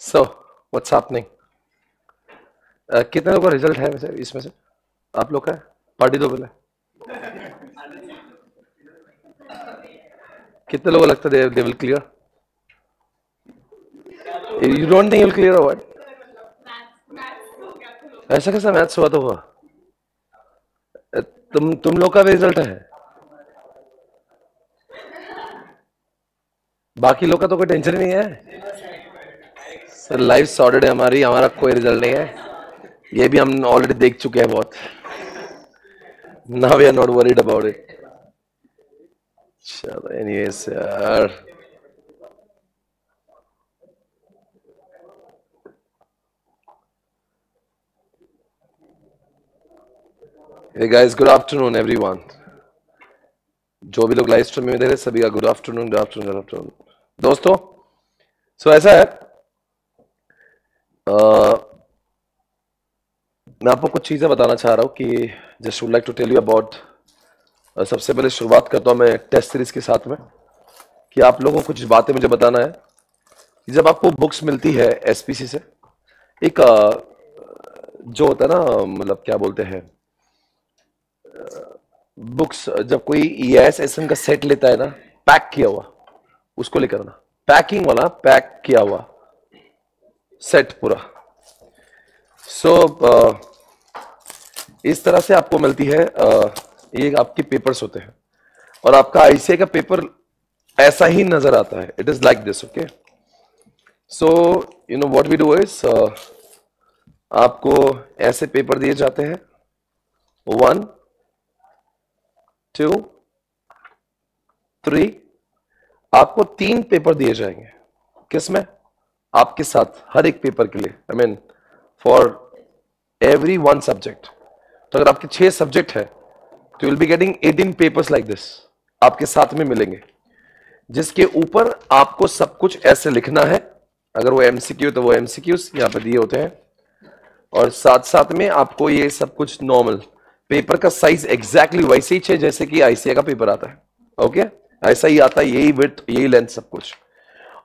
So what's happening? कितने लोगों का रिजल्ट है वैसे इसमें से? आप लोग का है? पार्टी दो पहले। कितने लोगों को लगता है they will clear? You don't think will clear what? ऐसा कैसा मैथ्स हुआ तो हुआ? तुम लोग का भी रिजल्ट है, बाकी लोग का तो कोई टेंशन ही नहीं है। सर लाइफ सॉर्टेड है हमारी, हमारा कोई रिजल्ट नहीं है। ये भी हम ऑलरेडी देख चुके हैं बहुत। Now we are not worried about it. चलो एनीवेज यार, hey guys, good afternoon everyone. जो भी लोग लाइव स्ट्रीम में देख रहे सभी का good afternoon, good afternoon, good afternoon दोस्तों। सो ऐसा है, मैं आपको कुछ चीजें बताना चाह रहा हूँ कि just would like to tell you about. सबसे पहले शुरुआत करता हूँ मैं टेस्ट सीरीज के साथ में, कि आप लोगों को कुछ बातें मुझे बताना है कि जब आपको बुक्स मिलती है एसपीसी से, एक जो होता है ना, मतलब क्या बोलते हैं, बुक्स जब कोई ईएस एसएन का सेट लेता है ना, पैक किया हुआ, उसको लेकर आना। पैकिंग वाला, पैक किया हुआ सेट पूरा। सो इस तरह से आपको मिलती है। ये आपके पेपर्स होते हैं और आपका आईसीआई का पेपर ऐसा ही नजर आता है। It is like this, okay. So you know what we do is, आपको ऐसे पेपर दिए जाते हैं, 1 2 3, आपको 3 पेपर दिए जाएंगे। किसमें? आपके साथ हर एक पेपर के लिए, I mean for every 1 subject. तो अगर आपके 6 सब्जेक्ट है तो will be getting 18 papers like this, आपके साथ में मिलेंगे, जिसके ऊपर आपको सब कुछ ऐसे लिखना है। अगर वो एमसीक्यू तो वो एमसीक्यूज यहां पर दिए होते हैं, और साथ साथ में आपको ये सब कुछ नॉर्मल पेपर का साइज एग्जैक्टली वैसे ही है जैसे कि आईसीआई का पेपर आता है, ओके। ऐसा ही आता है, यही विड्थ, यही लेंथ, सब कुछ।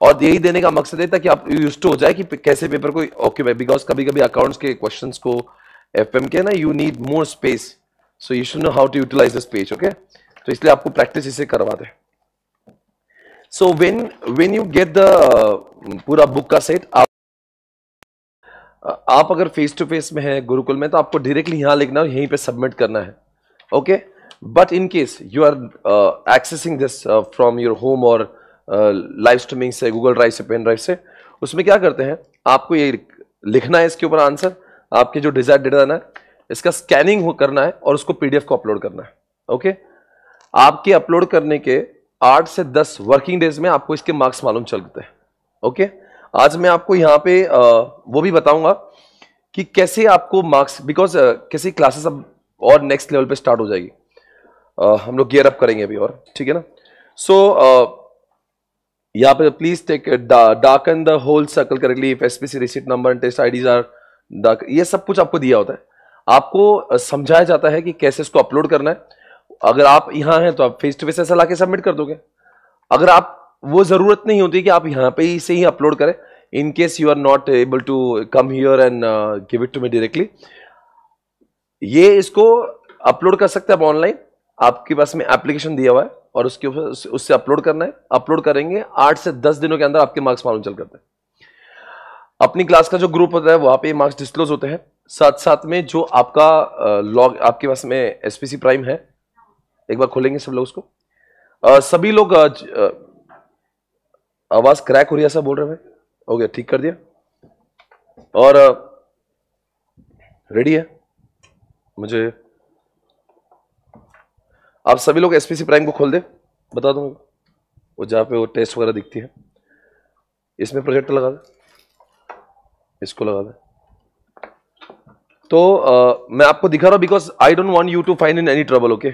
और यही देने का मकसद है ताकि आप यूज्ड हो जाए कि कैसे पेपर को ओके, बिकॉज कभी कभी अकाउंट्स के क्वेश्चंस को, एफएम के ना, you need more space, so you should know how to utilize this page, okay. तो इसलिए आपको प्रैक्टिस इसे करवा दे। So when you get the पूरा बुक का सेट, आप अगर फेस टू फेस में है गुरुकुल में तो आपको डायरेक्टली यहां लिखना है, यहीं पे सबमिट करना है, okay. But in case you are accessing this from your home और लाइव स्ट्रीमिंग से, गूगल ड्राइव से, पेन ड्राइव से, उसमें क्या करते हैं, आपको ये लिखना है इसके ऊपर आंसर, आपके जो डिजायर डेटा है इसका स्कैनिंग करना है और उसको पीडीएफ को अपलोड करना है, ओके। आपके अपलोड करने के 8 से 10 वर्किंग डेज में आपको इसके मार्क्स मालूम चलते हैं, ओके। आज मैं आपको यहाँ पे वो भी बताऊंगा कि कैसे आपको मार्क्स, बिकॉज कैसी क्लासेस अब और नेक्स्ट लेवल पे स्टार्ट हो जाएगी, हम लोग गियर अप करेंगे अभी और, ठीक है ना। सो यहाँ पे please take darken the whole circle correctly if SPC receipt number and test IDs are dark. ये सब कुछ आपको दिया होता है, आपको समझाया जाता है कि कैसे इसको अपलोड करना है। अगर आप यहाँ हैं तो आप फेस टू फेस ऐसा लाके सबमिट कर दोगे। अगर आप, वो जरूरत नहीं होती कि आप यहाँ पे ही से ही अपलोड करें, in case you are not able to come here and give it to me directly, ये इसको अपलोड कर सकते हैं आप ऑनलाइन। आपके पास में एप्लीकेशन दिया हुआ है और उसके ऊपर उससे अपलोड करना है। अपलोड करेंगे 8 से 10 दिनों के अंदर आपके मार्क्स मालूम चल करते हैं। अपनी क्लास का जो ग्रुप होता है वहां पे मार्क्स डिस्क्लोज होते हैं। साथ साथ में जो आपका लॉग आपके पास में एसपीसी प्राइम है, एक बार खोलेंगे सब लोग उसको। सभी लोग आवाज क्रैक हो रही है ऐसा बोल रहे हैं, हो गया, ठीक कर दिया। और रेडी है मुझे, आप सभी लोग एसपीसी प्राइम को खोल दे, बता दूंगा वो जहां पे वो टेस्ट वगैरह दिखती है। इसमें प्रोजेक्टर लगा दे, इसको लगा दे। तो मैं आपको दिखा रहा हूं because I don't want you to find in any trouble, okay.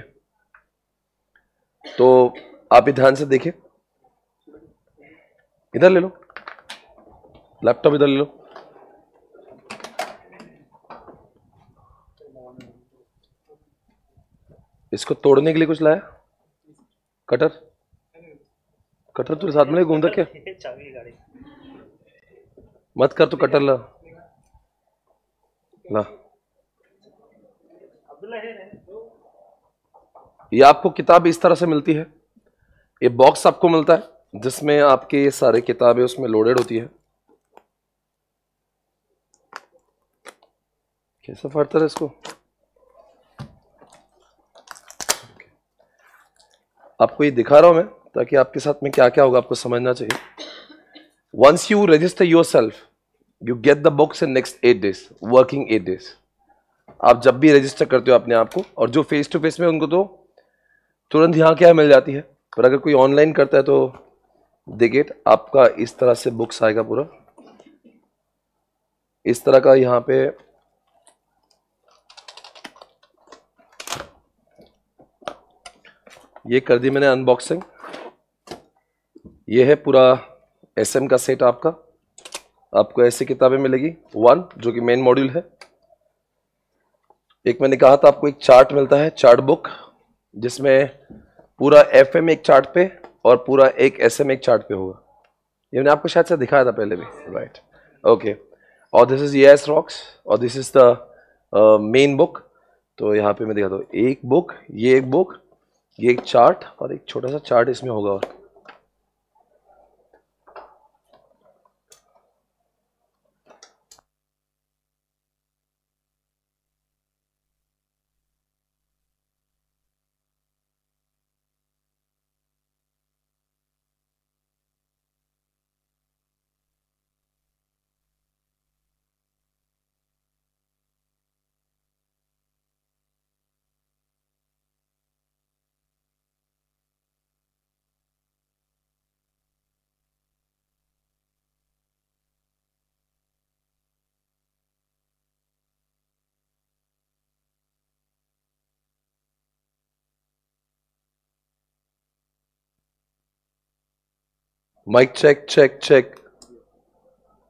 तो आप ही ध्यान से देखिए, इधर ले लो लैपटॉप, इधर ले लो। इसको तोड़ने के लिए कुछ लाया? कटर, कटर तो साथ में घूमता क्या? मत कर तो कटर ला ना। ये आपको किताब इस तरह से मिलती है, ये बॉक्स आपको मिलता है जिसमें आपके सारे किताबें उसमें लोडेड होती है। कैसा फाड़ता है इसको? आपको ये दिखा रहा हूं मैं ताकि आपके साथ में क्या क्या होगा आपको समझना चाहिए। Once you register yourself, you get the books in next 8 days, working 8 days। आप जब भी रजिस्टर करते हो अपने आप को, और जो फेस टू फेस में उनको तो तुरंत यहाँ क्या मिल जाती है, पर अगर कोई ऑनलाइन करता है तो देखिए आपका इस तरह से बुक्स आएगा पूरा इस तरह का। यहाँ पे ये कर दी मैंने अनबॉक्सिंग। ये है पूरा एसएम का सेट आपका। आपको ऐसी किताबें मिलेगी, 1 जो कि मेन मॉड्यूल है। एक मैंने कहा था आपको एक चार्ट मिलता है, चार्ट बुक, जिसमें पूरा एफएम एक चार्ट पे और पूरा एक एसएम एक चार्ट पे होगा। ये मैंने आपको शायद से दिखाया था पहले भी, राइट? ओके। और दिस इज EIS रॉक्स और this is the main book. तो यहाँ पे मैं दिखाता हूँ, एक बुक, ये एक बुक, ये एक चार्ट और एक छोटा सा चार्ट इसमें होगा। और mic check check check,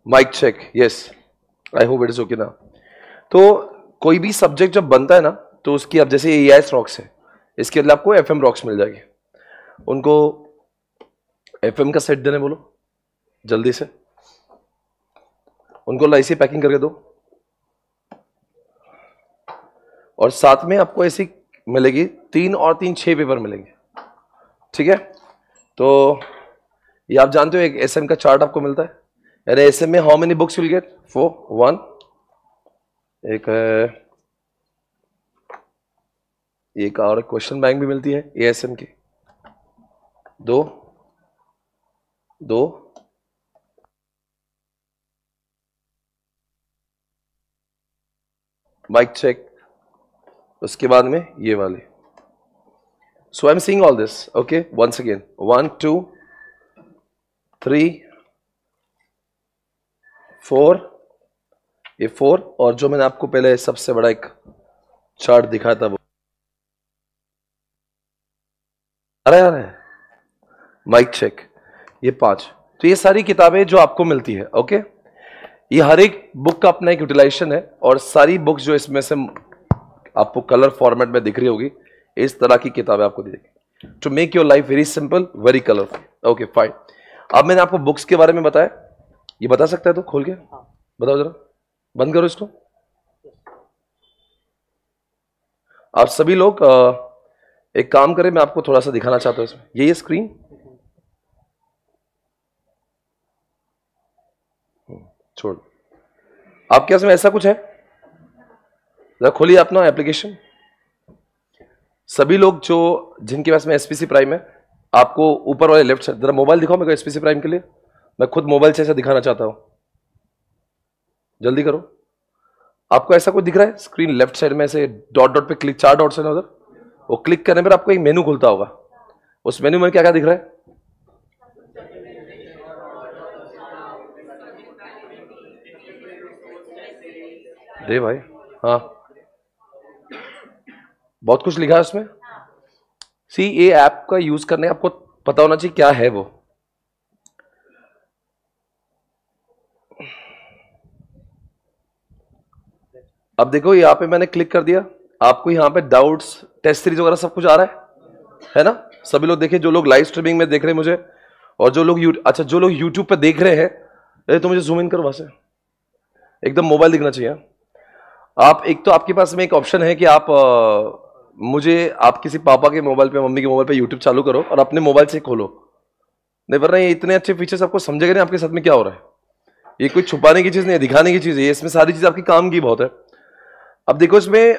mic check, yes, I hope it is okay ना। तो कोई भी सब्जेक्ट जब बनता है ना, तो उसकी, अब जैसे EIS रॉक्स है, इसके बदले आपको FM रॉक्स मिल जाएगी। उनको FM का सेट देने बोलो जल्दी से, उनको लाइसी पैकिंग करके दो। और साथ में आपको ऐसी मिलेगी 3 और 3 6 पेपर मिलेंगे, ठीक है? तो ये आप जानते हो एक SM का चार्ट आपको मिलता है। यानी SM में how many books will get? 4 1, एक है, एक और क्वेश्चन बैंक भी मिलती है ASM की, 2 2, माइक चेक, उसके बाद में ये वाले। So I am seeing all this, okay, once again 1 2 3 4, ये 4, और जो मैंने आपको पहले सबसे बड़ा एक चार्ट दिखाया था वो आ रहा है, माइक चेक, ये 5। तो ये सारी किताबें जो आपको मिलती है, ओके। ये हर एक बुक का अपना एक यूटिलाइजेशन है, और सारी बुक्स जो इसमें से आपको कलर फॉर्मेट में दिख रही होगी, इस तरह की किताबें आपको दिखेगी to make your life very simple, very colourful. Okay fine. अब मैंने आपको बुक्स के बारे में बताया, ये बता सकता है तो खोल के बताओ जरा, बंद करो इसको। आप सभी लोग एक काम करें, मैं आपको थोड़ा सा दिखाना चाहता हूं इसमें। ये स्क्रीन छोड़, आपके पास में ऐसा कुछ है? जरा खोलिए अपना एप्लीकेशन। सभी लोग जो जिनके पास में SPC प्राइम है, आपको ऊपर वाले लेफ्ट साइड, जरा मोबाइल दिखाओ मेरे को SPC प्राइम के लिए। मैं खुद मोबाइल से ऐसा दिखाना चाहता हूं, जल्दी करो। आपको ऐसा कुछ दिख रहा है स्क्रीन लेफ्ट साइड में, ऐसे डॉट डॉट पे क्लिक, 4 डॉट्स है ना उधर, वो क्लिक करने पर आपको एक मेनू खुलता होगा। उस मेनू में क्या क्या दिख रहा है? दे भाई, हाँ, बहुत कुछ लिखा है उसमें। सी, ये ऐप का यूज करने आपको पता होना चाहिए क्या है वो। अब देखो यहाँ पे मैंने क्लिक कर दिया, आपको यहाँ पे डाउट्स, टेस्ट सीरीज वगैरह सब कुछ आ रहा है ना? सभी लोग देखें, जो लोग लाइव स्ट्रीमिंग में देख रहे हैं मुझे, और जो लोग अच्छा जो लोग यूट्यूब पे देख रहे हैं, तो मुझे जूम इन करो वहां से, एकदम मोबाइल दिखना चाहिए। आप एक तो आपके पास में एक ऑप्शन है कि आप आप किसी पापा के मोबाइल पे, मम्मी के मोबाइल पे यूट्यूब चालू करो और अपने मोबाइल से खोलो। नहीं, वरना ये इतने अच्छे फीचर्स आपको समझेगा नहीं आपके साथ में क्या हो रहा है। ये कोई छुपाने की चीज नहीं है, दिखाने की चीज है। इसमें सारी चीज आपकी काम की बहुत है। अब देखो इसमें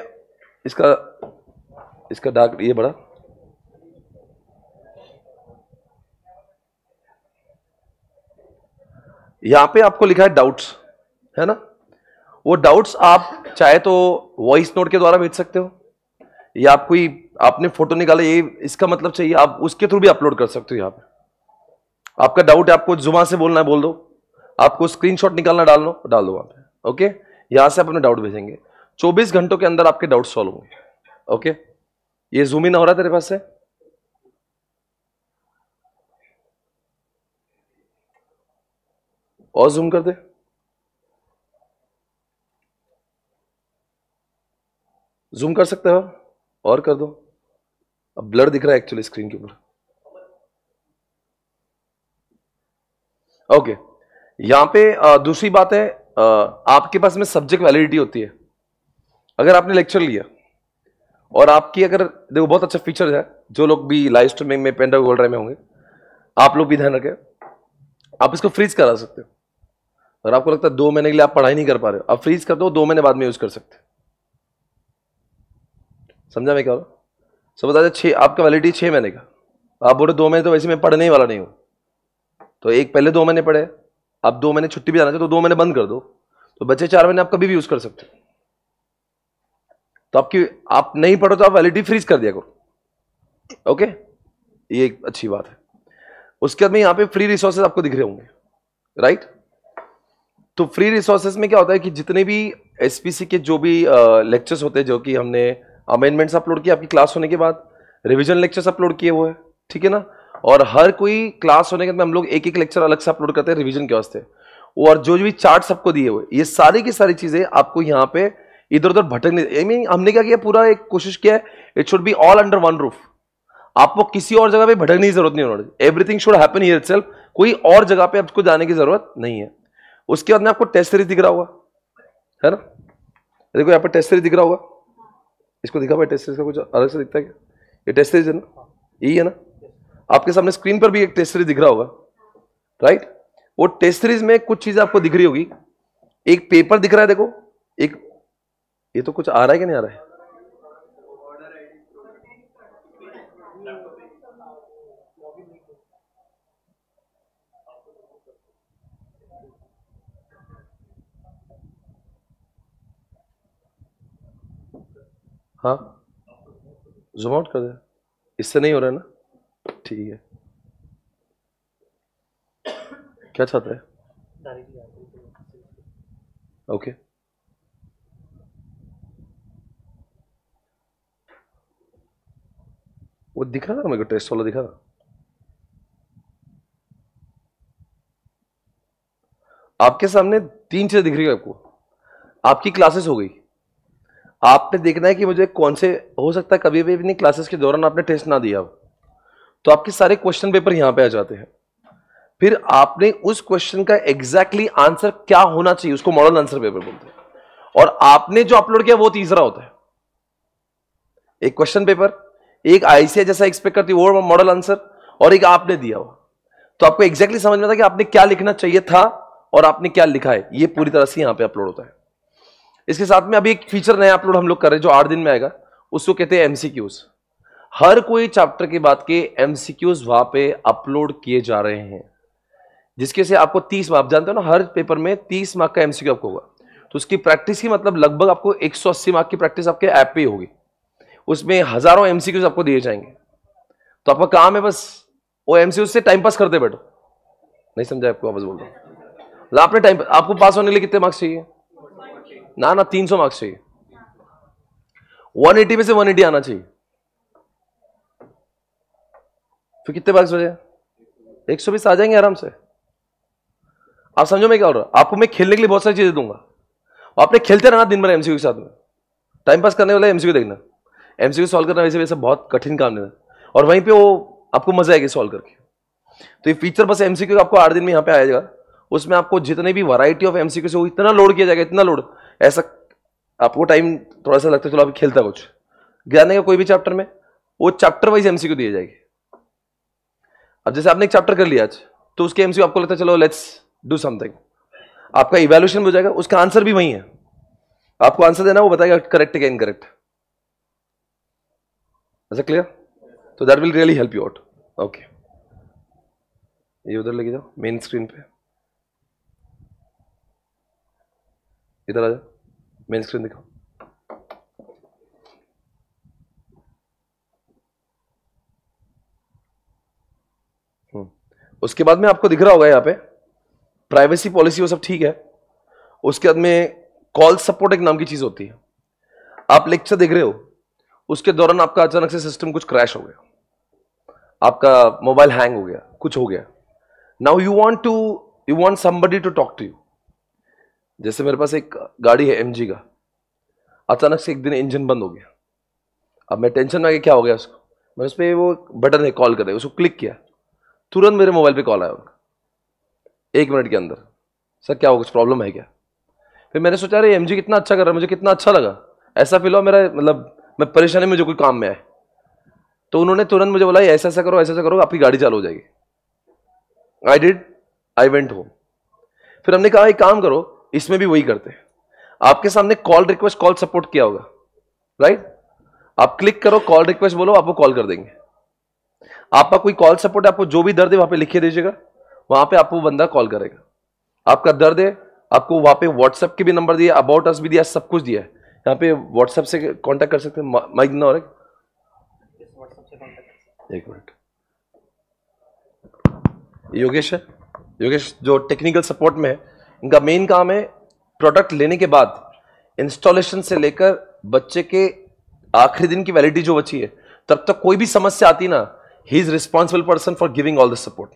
इसका डार्क ये बड़ा, यहां पे आपको लिखा है डाउट्स, है ना। वो डाउट्स आप चाहे तो वॉइस नोट के द्वारा भेज सकते हो, या आप कोई आपने फोटो निकाला, ये इसका मतलब चाहिए, आप उसके थ्रू भी अपलोड कर सकते हो। यहाँ पे आपका डाउट है, आपको जुबान से बोलना है बोल दो, आपको स्क्रीनशॉट निकालना डाल दो वहां पे। ओके, यहां से आप अपने डाउट भेजेंगे, 24 घंटों के अंदर आपके डाउट सॉल्व होंगे। ओके, ये जूम इन हो रहा है तेरे पास से, और जूम कर दे, जूम कर सकते हो और कर दो। अब ब्लर दिख रहा है एक्चुअली स्क्रीन के ऊपर। ओके, यहां पे दूसरी बात है, आपके पास में सब्जेक्ट वैलिडिटी होती है। अगर आपने लेक्चर लिया और आपकी, अगर देखो बहुत अच्छा फीचर है, जो लोग भी लाइव स्ट्रीमिंग में पेन ड्राइव गोल्ड ड्राइव में होंगे, आप लोग भी ध्यान रखें, आप इसको फ्रीज करा सकते हो। अगर आपको लगता है 2 महीने के लिए आप पढ़ाई नहीं कर पा रहे हो, आप फ्रीज कर दो, 2 महीने बाद में यूज कर सकते हो। समझा मैं क्या हो रहा? सब बता दें, आपका वैलिडिटी 6 महीने का। आप बोले 2 महीने तो वैसे मैं पढ़ने ही वाला नहीं हूं, तो एक पहले 2 महीने पढ़े, आप 2 महीने छुट्टी भी जाना चाहिए तो 2 महीने बंद कर दो, तो बच्चे 4 महीने आप कभी भी यूज कर सकते हो। तो आप नहीं पढ़ो तो आप वैलिडिटी फ्रीज कर दिया करो। ओके, ये एक अच्छी बात है। उसके बाद में यहां पे फ्री रिसोर्सेज आपको दिख रहे होंगे, राइट। तो फ्री रिसोर्सेज में क्या होता है कि जितने भी एसपीसी के जो भी लेक्चर्स होते हैं, जो कि हमने अमेंडमेंट्स अपलोड किए आपकी क्लास होने के बाद, रिवीजन लेक्चर्स अपलोड किए हुए हैं, ठीक है ना। और हर कोई क्लास होने के बाद हम लोग एक एक लेक्चर अलग से अपलोड करते हैं रिवीजन के वास्ते। और जो भी चार्ट्स आपको दिए हुए, ये सारी की सारी चीजें आपको यहाँ पे इधर उधर भटकने, आई मीन हमने क्या किया, पूरा एक कोशिश किया है, it should be all under one roof. आपको किसी और जगह पे भटकने की जरूरत नहीं होनी, everything should happen here itself, कोई और जगह पे आपको जाने की जरूरत नहीं है। उसके बाद में आपको टेस्ट सीरीज दिख रहा होगा, है ना। देखो यहाँ पर टेस्ट सीरीज दिख रहा होगा, इसको दिखा भाई, टेस्ट सीरीज का कुछ अलग से दिखता है क्या? ये टेस्ट सीरीज है ना, यही है ना। आपके सामने स्क्रीन पर भी एक टेस्ट सीरीज दिख रहा होगा, राइट। वो टेस्ट सीरीज में कुछ चीजें आपको दिख रही होगी, एक पेपर दिख रहा है, देखो एक, ये तो कुछ आ रहा है कि नहीं आ रहा है? हाँ, जूम आउट कर दे, इससे नहीं हो रहा है ना, ठीक है। क्या चाहता है? ओके, वो दिख रहा था मेरे को, टेस्ट वाला दिखा था। आपके सामने 3 चीजें दिख रही है आपको, आपकी क्लासेस हो गई। आपने देखना है कि मुझे कौन से, हो सकता है कभी भी अपनी क्लासेस के दौरान आपने टेस्ट ना दिया, तो आपके सारे क्वेश्चन पेपर यहां पे आ जाते हैं। फिर आपने उस क्वेश्चन का एग्जैक्टली आंसर क्या होना चाहिए, उसको मॉडल आंसर पेपर बोलते हैं। और आपने जो अपलोड किया वो तीसरा होता है। एक क्वेश्चन पेपर, एक आईसीआई जैसा एक्सपेक्ट करती है वो मॉडल आंसर, और एक आपने दिया हुआ। तो आपको एग्जैक्टली समझ में आता कि आपने क्या लिखना चाहिए था और आपने क्या लिखा है, ये पूरी तरह से यहां पे अपलोड होता है। इसके साथ में अभी एक फीचर नया अपलोड हम लोग कर रहे हैं जो 8 दिन में आएगा, उसको कहते हैं एमसीक्यूज। हर कोई चैप्टर के बाद के एमसीक्यूज वहां पे अपलोड किए जा रहे हैं, जिसके से आपको 30 मार्क, जानते हो ना, हर पेपर में 30 मार्क का एमसीक्यू आपको होगा। तो उसकी प्रैक्टिस ही मतलब लगभग आपको 180 मार्क की प्रैक्टिस आपके ऐप पे ही होगी। उसमें हजारों एमसीक्यूज आपको दिए जाएंगे। तो आपका काम है बस वो एमसीक्यूज से टाइम पास करते बैठो। नहीं समझा आपको, वापस बोल रहा हूं। आपने टाइम, आपको पास होने के लिए कितने मार्क्स चाहिए? ना 300 मार्क्स चाहिए। 180 में से 180 आना चाहिए। फिर कितने मार्क्स बचे? 120 आ जाएंगे आराम से। आप समझो मैं क्या हो रहा हूं, आपको मैं खेलने के लिए बहुत सारी चीजें दूंगा, आपने खेलते रहना दिन भर एमसीक्यू के साथ में। टाइम पास करने वाला एमसीक्यू देखना, एमसीक्यू सॉल्व करना वैसे वैसे बहुत कठिन काम नहीं है, और वहीं पे वो आपको मजा आएगी सॉल्व करके। तो ये फीचर बस एमसीक्यू आपको 8 दिन में यहां पे आएगा, उसमें आपको जितने भी वैरायटी ऑफ एमसीक्यू से वो इतना लोड किया जाएगा, इतना लोड, ऐसा आपको टाइम थोड़ा सा लगता है चलो अभी खेलता कुछ ज्ञान का कोई भी चैप्टर में, वो चैप्टर वाइज एमसीक्यू दिए जाएगी। अब जैसे आपने एक चैप्टर कर लिया आज, तो उसके एमसीक्यू आपको लगता है चलो लेट्स डू समथिंग, आपका इवैल्यूएशन भी हो जाएगा, उसका आंसर भी वही है, आपको आंसर देना, वो बताएगा करेक्ट है इनकरेक्ट। ऐसा क्लियर? तो that will really help you out. Okay, ये उधर लेके जाओ मेन स्क्रीन पे, इधर आ जाओ, मेन स्क्रीन दिखाओ। उसके बाद में आपको दिख रहा होगा यहाँ पे प्राइवेसी पॉलिसी, वो सब ठीक है। उसके बाद में कॉल सपोर्ट एक नाम की चीज होती है। आप लेक्चर देख रहे हो, उसके दौरान आपका अचानक से सिस्टम कुछ क्रैश हो गया, आपका मोबाइल हैंग हो गया, कुछ हो गया, now you want somebody to talk to you. जैसे मेरे पास एक गाड़ी है एमजी का, अचानक से एक दिन इंजन बंद हो गया, अब मैं टेंशन में आ गया क्या हो गया उसको, मैं उस पर वो बटन है कॉल कर रहे, उसको क्लिक किया, तुरंत मेरे मोबाइल पे कॉल आया उनका 1 मिनट के अंदर, सर क्या हो, कुछ प्रॉब्लम है क्या? फिर मैंने सोचा अरे एमजी कितना अच्छा कर रहा है, मुझे कितना अच्छा लगा, ऐसा फील हुआ मेरा, मतलब मैं परेशानी में जो कोई काम में आए, तो उन्होंने तुरंत मुझे बोला ऐसा ऐसा करो, ऐसा ऐसा करो, आपकी गाड़ी चालू हो जाएगी। I went home. फिर हमने कहा एक काम करो, इसमें भी वही करते हैं, आपके सामने कॉल रिक्वेस्ट कॉल सपोर्ट किया होगा, राइट? आप क्लिक करो, कॉल रिक्वेस्ट बोलो, आपको कॉल कर देंगे। आपका कोई कॉल सपोर्ट है, आपको जो भी दर्द है वहां पे लिख दीजिएगा, वहां पे आपको बंदा कॉल करेगा। आपका दर्द है, आपको वहां पे व्हाट्सएप के भी नंबर दिया, अबाउट अस भी दिया, सब कुछ दिया है, यहाँ पे व्हाट्सएप से कांटेक्ट कर सकते हैं। माइक ना और एक मिनट, योगेश है, योगेश जो टेक्निकल सपोर्ट में है, इनका मेन काम है प्रोडक्ट लेने के बाद इंस्टॉलेशन से लेकर बच्चे के आखिरी दिन की वैलिडिटी जो बची है तब तक कोई भी समस्या आती ना, he is responsible person for giving all this support.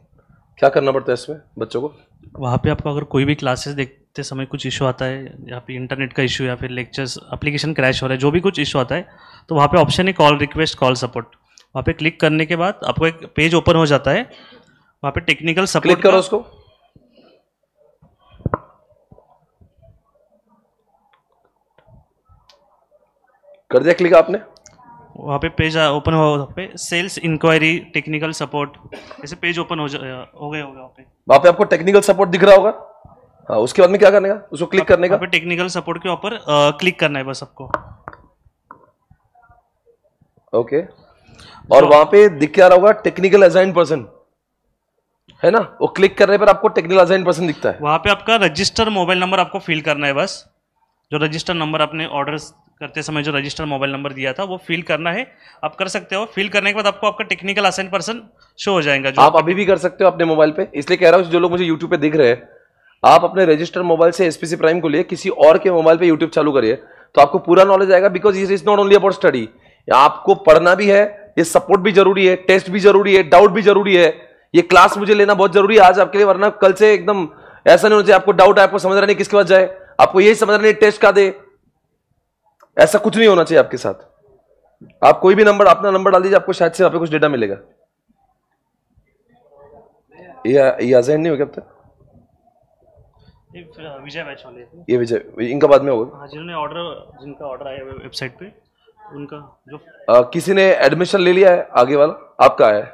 क्या करना पड़ता है इसमें बच्चों को? वहाँ पे आपको अगर कोई भी क्लासेस देखते समय कुछ इशू आता है, या फिर इंटरनेट का इशू, या फिर लेक्चर्स एप्लीकेशन क्रैश हो रहा है, जो भी कुछ इशू आता है, तो वहाँ पे ऑप्शन है कॉल रिक्वेस्ट कॉल सपोर्ट। वहाँ पे क्लिक करने के बाद आपको एक पेज ओपन हो जाता है, वहाँ पे टेक्निकल सपोर्ट क्लिक करो उसको, कर दिया क्लिक आपने? वहाँ पे पेज ओपन हो, वहाँ पे सेल्स इंक्वायरी टेक्निकल सपोर्ट, ऐसे पेज ओपन हो गए होगा। वहाँ पे आपको टेक्निकल सपोर्ट दिख रहा होगा। हाँ, उसके बाद में क्या करने का, उसको क्लिक करने का, वहाँ पे टेक्निकल सपोर्ट के ऊपर क्लिक करना है बस आपको। ओके, और वहाँ पे दिख क्या रहा होगा, टेक्निकल असाइन्ड पर्सन, है ना? वो क्लिक करने पर आपको टेक्निकल असाइन्ड पर्सन दिखता है। वहाँ पे आपका रजिस्टर मोबाइल नंबर आपको फिल करना है बस, जो रजिस्टर नंबर आपने ऑर्डर करते समय जो रजिस्टर मोबाइल नंबर दिया था वो फिल करना है। आप कर सकते हो, फिल करने के बाद आपको आपका टेक्निकल असाइन पर्सन शो हो जाएगा। जो आप अभी भी कर सकते हो अपने मोबाइल पे, इसलिए कह रहा हूँ जो लोग मुझे यूट्यूब पे दिख रहे हैं, आप अपने रजिस्टर मोबाइल से एसपीसी प्राइम को लिए किसी और के मोबाइल पे यूट्यूब चालू करिए, तो आपको पूरा नॉलेज आएगा। Because is not only about study, आपको पढ़ना भी है, ये सपोर्ट भी जरूरी है, टेस्ट भी जरूरी है, डाउट भी जरूरी है, ये क्लास मुझे लेना बहुत जरूरी है आज आपके लिए, वरना कल से एकदम ऐसा नहीं होना चाहिए आपको डाउट है, आपको समझ रहा नहीं किसके पास जाए, आपको यही समझ रहा नहीं टेस्ट का दे, ऐसा कुछ नहीं होना चाहिए आपके साथ। आप कोई भी नंबर, अपना नंबर डाल दीजिए, आपको शायद से यहाँ पे कुछ डेटा मिलेगा। ये अजैन नहीं हो गया अब तक? विजय बैच वाले, ये विजय, इनका बाद में होगा। हाँ, जिनका ऑर्डर आया वेबसाइट पे, उनका जो किसी ने एडमिशन ले लिया है आगे वाला, आपका आया है,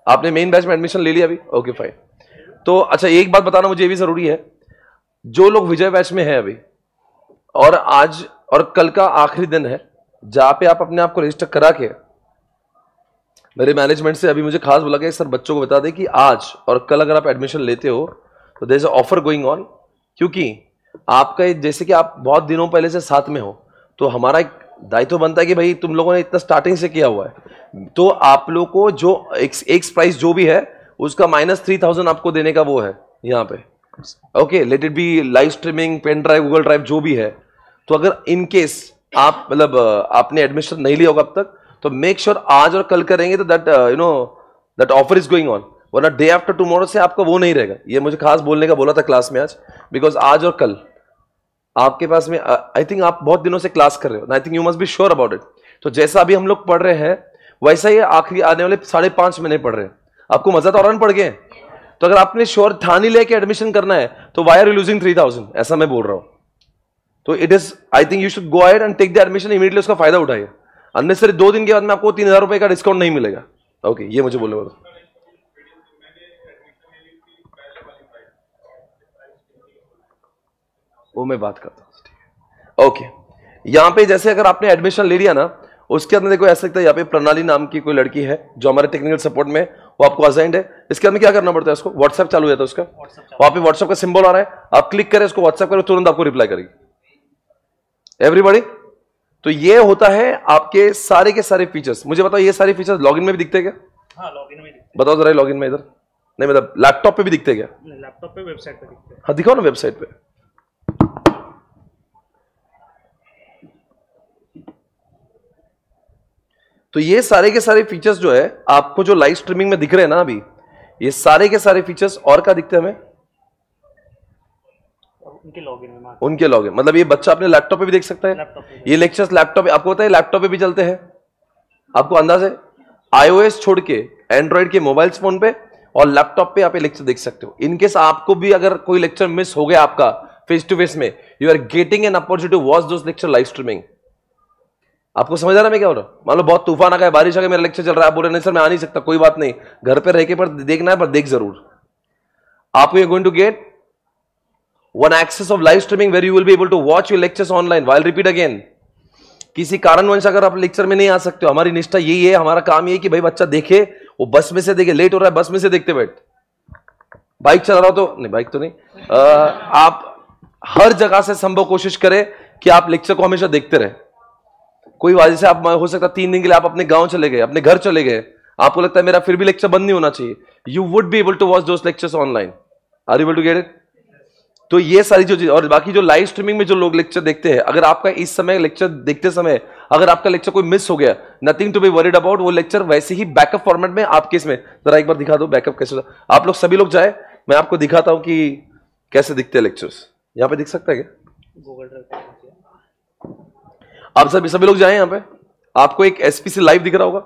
आपने मेन बैच में एडमिशन ले लिया अभी? Okay fine. तो अच्छा एक बात बताना मुझे ये भी जरूरी है, जो लोग विजय बैच में हैं अभी, और आज और कल का आखिरी दिन है जहां पे आप अपने आप को रजिस्टर करा के, मेरे मैनेजमेंट से अभी मुझे खास बोला गया सर बच्चों को बता दें कि आज और कल अगर आप एडमिशन लेते हो तो there is a offer going on, क्योंकि आपका जैसे कि आप बहुत दिनों पहले से साथ में हो, तो हमारा एक दायित्व बनता है कि भाई तुम लोगों ने इतना स्टार्टिंग से किया हुआ है, तो आप लोग को जो एक प्राइस जो भी है उसका -3000 आपको देने का वो है यहाँ पे। Okay, let it be live streaming, pen drive, Google drive, जो भी है। तो अगर इन केस आप मतलब आपने एडमिशन नहीं लिया होगा अब तक, तो मेक श्योर आज और कल करेंगे तो that offer is going on, वरना डे आफ्टर टुमारो से आपका वो नहीं रहेगा। ये मुझे खास बोलने का बोला था क्लास में आज, बिकॉज आज और कल आपके पास में आई थिंक आप बहुत दिनों से क्लास कर रहे हो, आई think you must be sure about it. तो जैसा अभी हम लोग पढ़ रहे हैं वैसा ही आखिरी आने वाले 5.5 महीने पढ़ रहे हैं। आपको मजा तो और पढ़ गए, तो अगर आपने श्योर ठान ही लेके एडमिशन करना है तो वाई आर यू लूजिंग 3000, ऐसा मैं बोल रहा हूं। तो it is, I think you should go ahead and take the admission immediately, उसका फायदा उठाइए। अननेसेसरी 2 दिन के बाद में आपको 3000 रुपए का डिस्काउंट नहीं मिलेगा। ओके, ये मुझे बोलने वाला। वो मैं बात करता हूँ। ओके, यहां पे जैसे अगर आपने एडमिशन ले लिया ना, उसके अंदर देखो ऐसा लगता है, यहाँ पे प्रणाली नाम की कोई लड़की है जो हमारे टेक्निकल सपोर्ट में, वो आपको असाइंड है। इसके अंदर क्या करना पड़ता है, उसको व्हाट्सएप चालू हो जाता है उसका, वहां पे व्हाट्सएप का सिंबल आ रहा है, आप क्लिक करें उसको, व्हाट्सएप करें, तुरंत आपको रिप्लाई करेगी एवरीबॉडी। तो ये होता है आपके सारे के सारे फीचर्स। मुझे बताओ ये सारे फीचर्स लॉगिन में भी दिखते हैं क्या? हाँ, लॉगिन में दिखते बताओ जरा, लॉगिन में इधर नहीं, मतलब लैपटॉप पे भी दिखते हैं क्या? लैपटॉप पे, वेबसाइट पे दिखते हैं। हाँ दिखाओ ना वेबसाइट पे। तो ये सारे के सारे फीचर्स जो है आपको जो लाइव स्ट्रीमिंग में दिख रहे हैं ना अभी, ये सारे के सारे फीचर्स और क्या दिखते हैं हमें? उनके लॉगिन में, उनके लॉगिन, मतलब ये बच्चा अपने लैपटॉप पे भी देख सकता है। ये लेक्चर्स लैपटॉप पे, आपको पता है लैपटॉप पे भी चलते हैं, आपको अंदाज है? iOS छोड़ के एंड्रॉइड के मोबाइल फोन पे और लैपटॉप पे आप ये लेक्चर देख सकते हो। इनकेस आपको भी अगर कोई लेक्चर मिस हो गया आपका फेस टू फेस में, you are getting an opportunity to watch those lecture live streaming. आपको समझ आ रहा है मैं क्या हो रहा हूं? मान लो बहुत तूफान आ गया, बारिश आ गई, मेरा लेक्चर चल रहा है, आप बोल रहे नहीं सर मैं आ नहीं सकता, कोई बात नहीं, घर पे रह के पर देखना है, पर देख जरूर। आपको you going to get one access of live streaming where you will be able to watch your lectures online. While repeat again, किसी कारणवश अगर आप लेक्चर में नहीं आ सकते हो, हमारी निष्ठा यही है, हमारा काम यही है कि भाई बच्चा देखे, वो बस में से देखे, लेट हो रहा है बस में से देखते बैठ, बाइक चला रहा हो तो नहीं, बाइक तो नहीं, आप हर जगह से संभव कोशिश करें कि आप लेक्चर को हमेशा देखते रहे। कोई वजह से आप, हो सकता है 3 दिन के लिए आप अपने गांव चले गए, अपने घर चले गए, आपको लगता है मेरा फिर भी लेक्चर बंद नहीं होना चाहिए, you would be able to watch those lectures online. Are you able to get it? तो ये सारी जो चीज, और बाकी जो लाइव स्ट्रीमिंग में जो लोग लेक्चर देखते हैं, अगर आपका इस समय लेक्चर देखते समय अगर आपका लेक्चर कोई मिस हो गया, nothing to be worried about, वो लेक्चर वैसे ही बैकअप फॉर्मेट में आपके इसमें, जरा एक बार दिखा दो बैकअप कैसे होता है। आप लोग सभी लोग जाए, मैं आपको दिखाता हूं कि कैसे दिखते हैं लेक्चर्स। यहां पे दिख सकता है क्या? Google drive. आप सभी लोग जाए, यहां पे आपको एक एसपीसी लाइव दिख रहा होगा,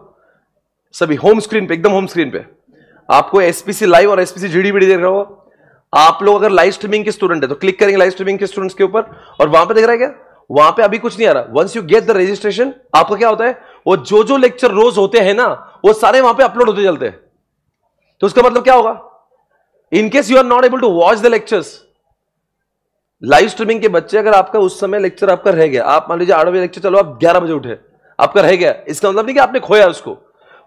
सभी होम स्क्रीन पे, एकदम होम स्क्रीन पे आपको एसपीसी लाइव और एसपीसी जीडीबीडी देख रहा होगा। आप लोग अगर लाइव स्ट्रीमिंग के स्टूडेंट है तो क्लिक करेंगे लाइव स्ट्रीमिंग के स्टूडेंट्स के ऊपर, और वहां पे देख रहा है क्या, वहां पे अभी कुछ नहीं आ रहा। Once you get the registration, आपका क्या होता है, वो जो लेक्चर रोज होते हैं ना, वो सारे वहां पे अपलोड होते चलते हैं। तो उसका मतलब क्या होगा, in case you are not able to watch the lectures, live streaming के बच्चे, अगर आपका उस समय लेक्चर आपका रह गया, आप मान लीजिए 8 बजे लेक्चर चलो, आप 11 बजे उठे, आपका रह गया, इसका मतलब नहीं कि आपने खोया उसको,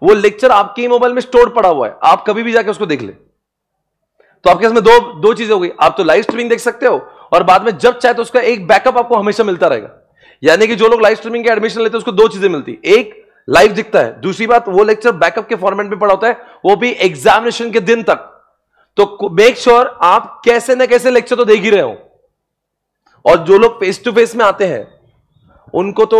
वो लेक्चर आपके ही मोबाइल में स्टोर पड़ा हुआ है, आप कभी भी जाके उसको देख ले। तो आपके इसमें दो चीजें हो गई, आप तो लाइव स्ट्रीमिंग देख सकते हो, और बाद में जब चाहे तो उसका एक बैकअप आपको हमेशा मिलता रहेगा। यानी कि जो लोग लाइव स्ट्रीमिंग के एडमिशन लेते हैं उसको 2 चीजें मिलती, एक लाइव दिखता है, दूसरी बात वो लेक्चर बैकअप के फॉर्मेट में पड़ा होता है, वो भी एग्जामिनेशन के दिन तक। तो मेक श्योर आप कैसे ना कैसे लेक्चर तो देख ही रहे हो। और जो लोग फेस टू फेस में आते हैं उनको तो,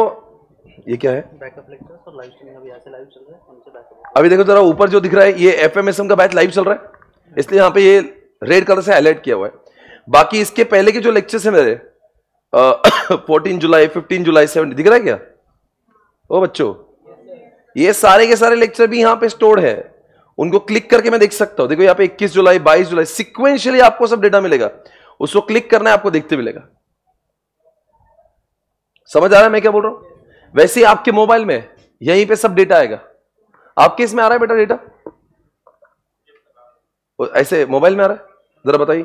ये क्या है, बैकअप लेक्चर्स और लाइव स्ट्रीमिंग अभी ऐसे लाइव चल रहा है, उनसे बैकअप। अभी देखो जरा ऊपर जो दिख रहा है, ये एफएमएसएम का बैच लाइव चल रहा है, इसलिए यहां पे ये रेड कलर से हाईलाइट किया हुआ है। बाकी इसके पहले के जो लेक्चर्स है मेरे 14 जुलाई 15 जुलाई 7 दिख रहा है क्या ओ बच्चों, ये सारे के सारे लेक्चर भी यहां पे स्टोर्ड है, उनको क्लिक करके मैं देख सकता हूं। देखो यहाँ पे 21 जुलाई 22 जुलाई सिक्वेंशियली आपको सब डेटा मिलेगा, उसको क्लिक करना है, आपको देखते मिलेगा। समझ आ रहा है मैं क्या बोल रहा हूं? वैसे ही आपके मोबाइल में यहीं पे सब डेटा आएगा। आपके इसमें आ रहा है बेटा डेटा, ऐसे मोबाइल में आ रहा है, जरा बताइए।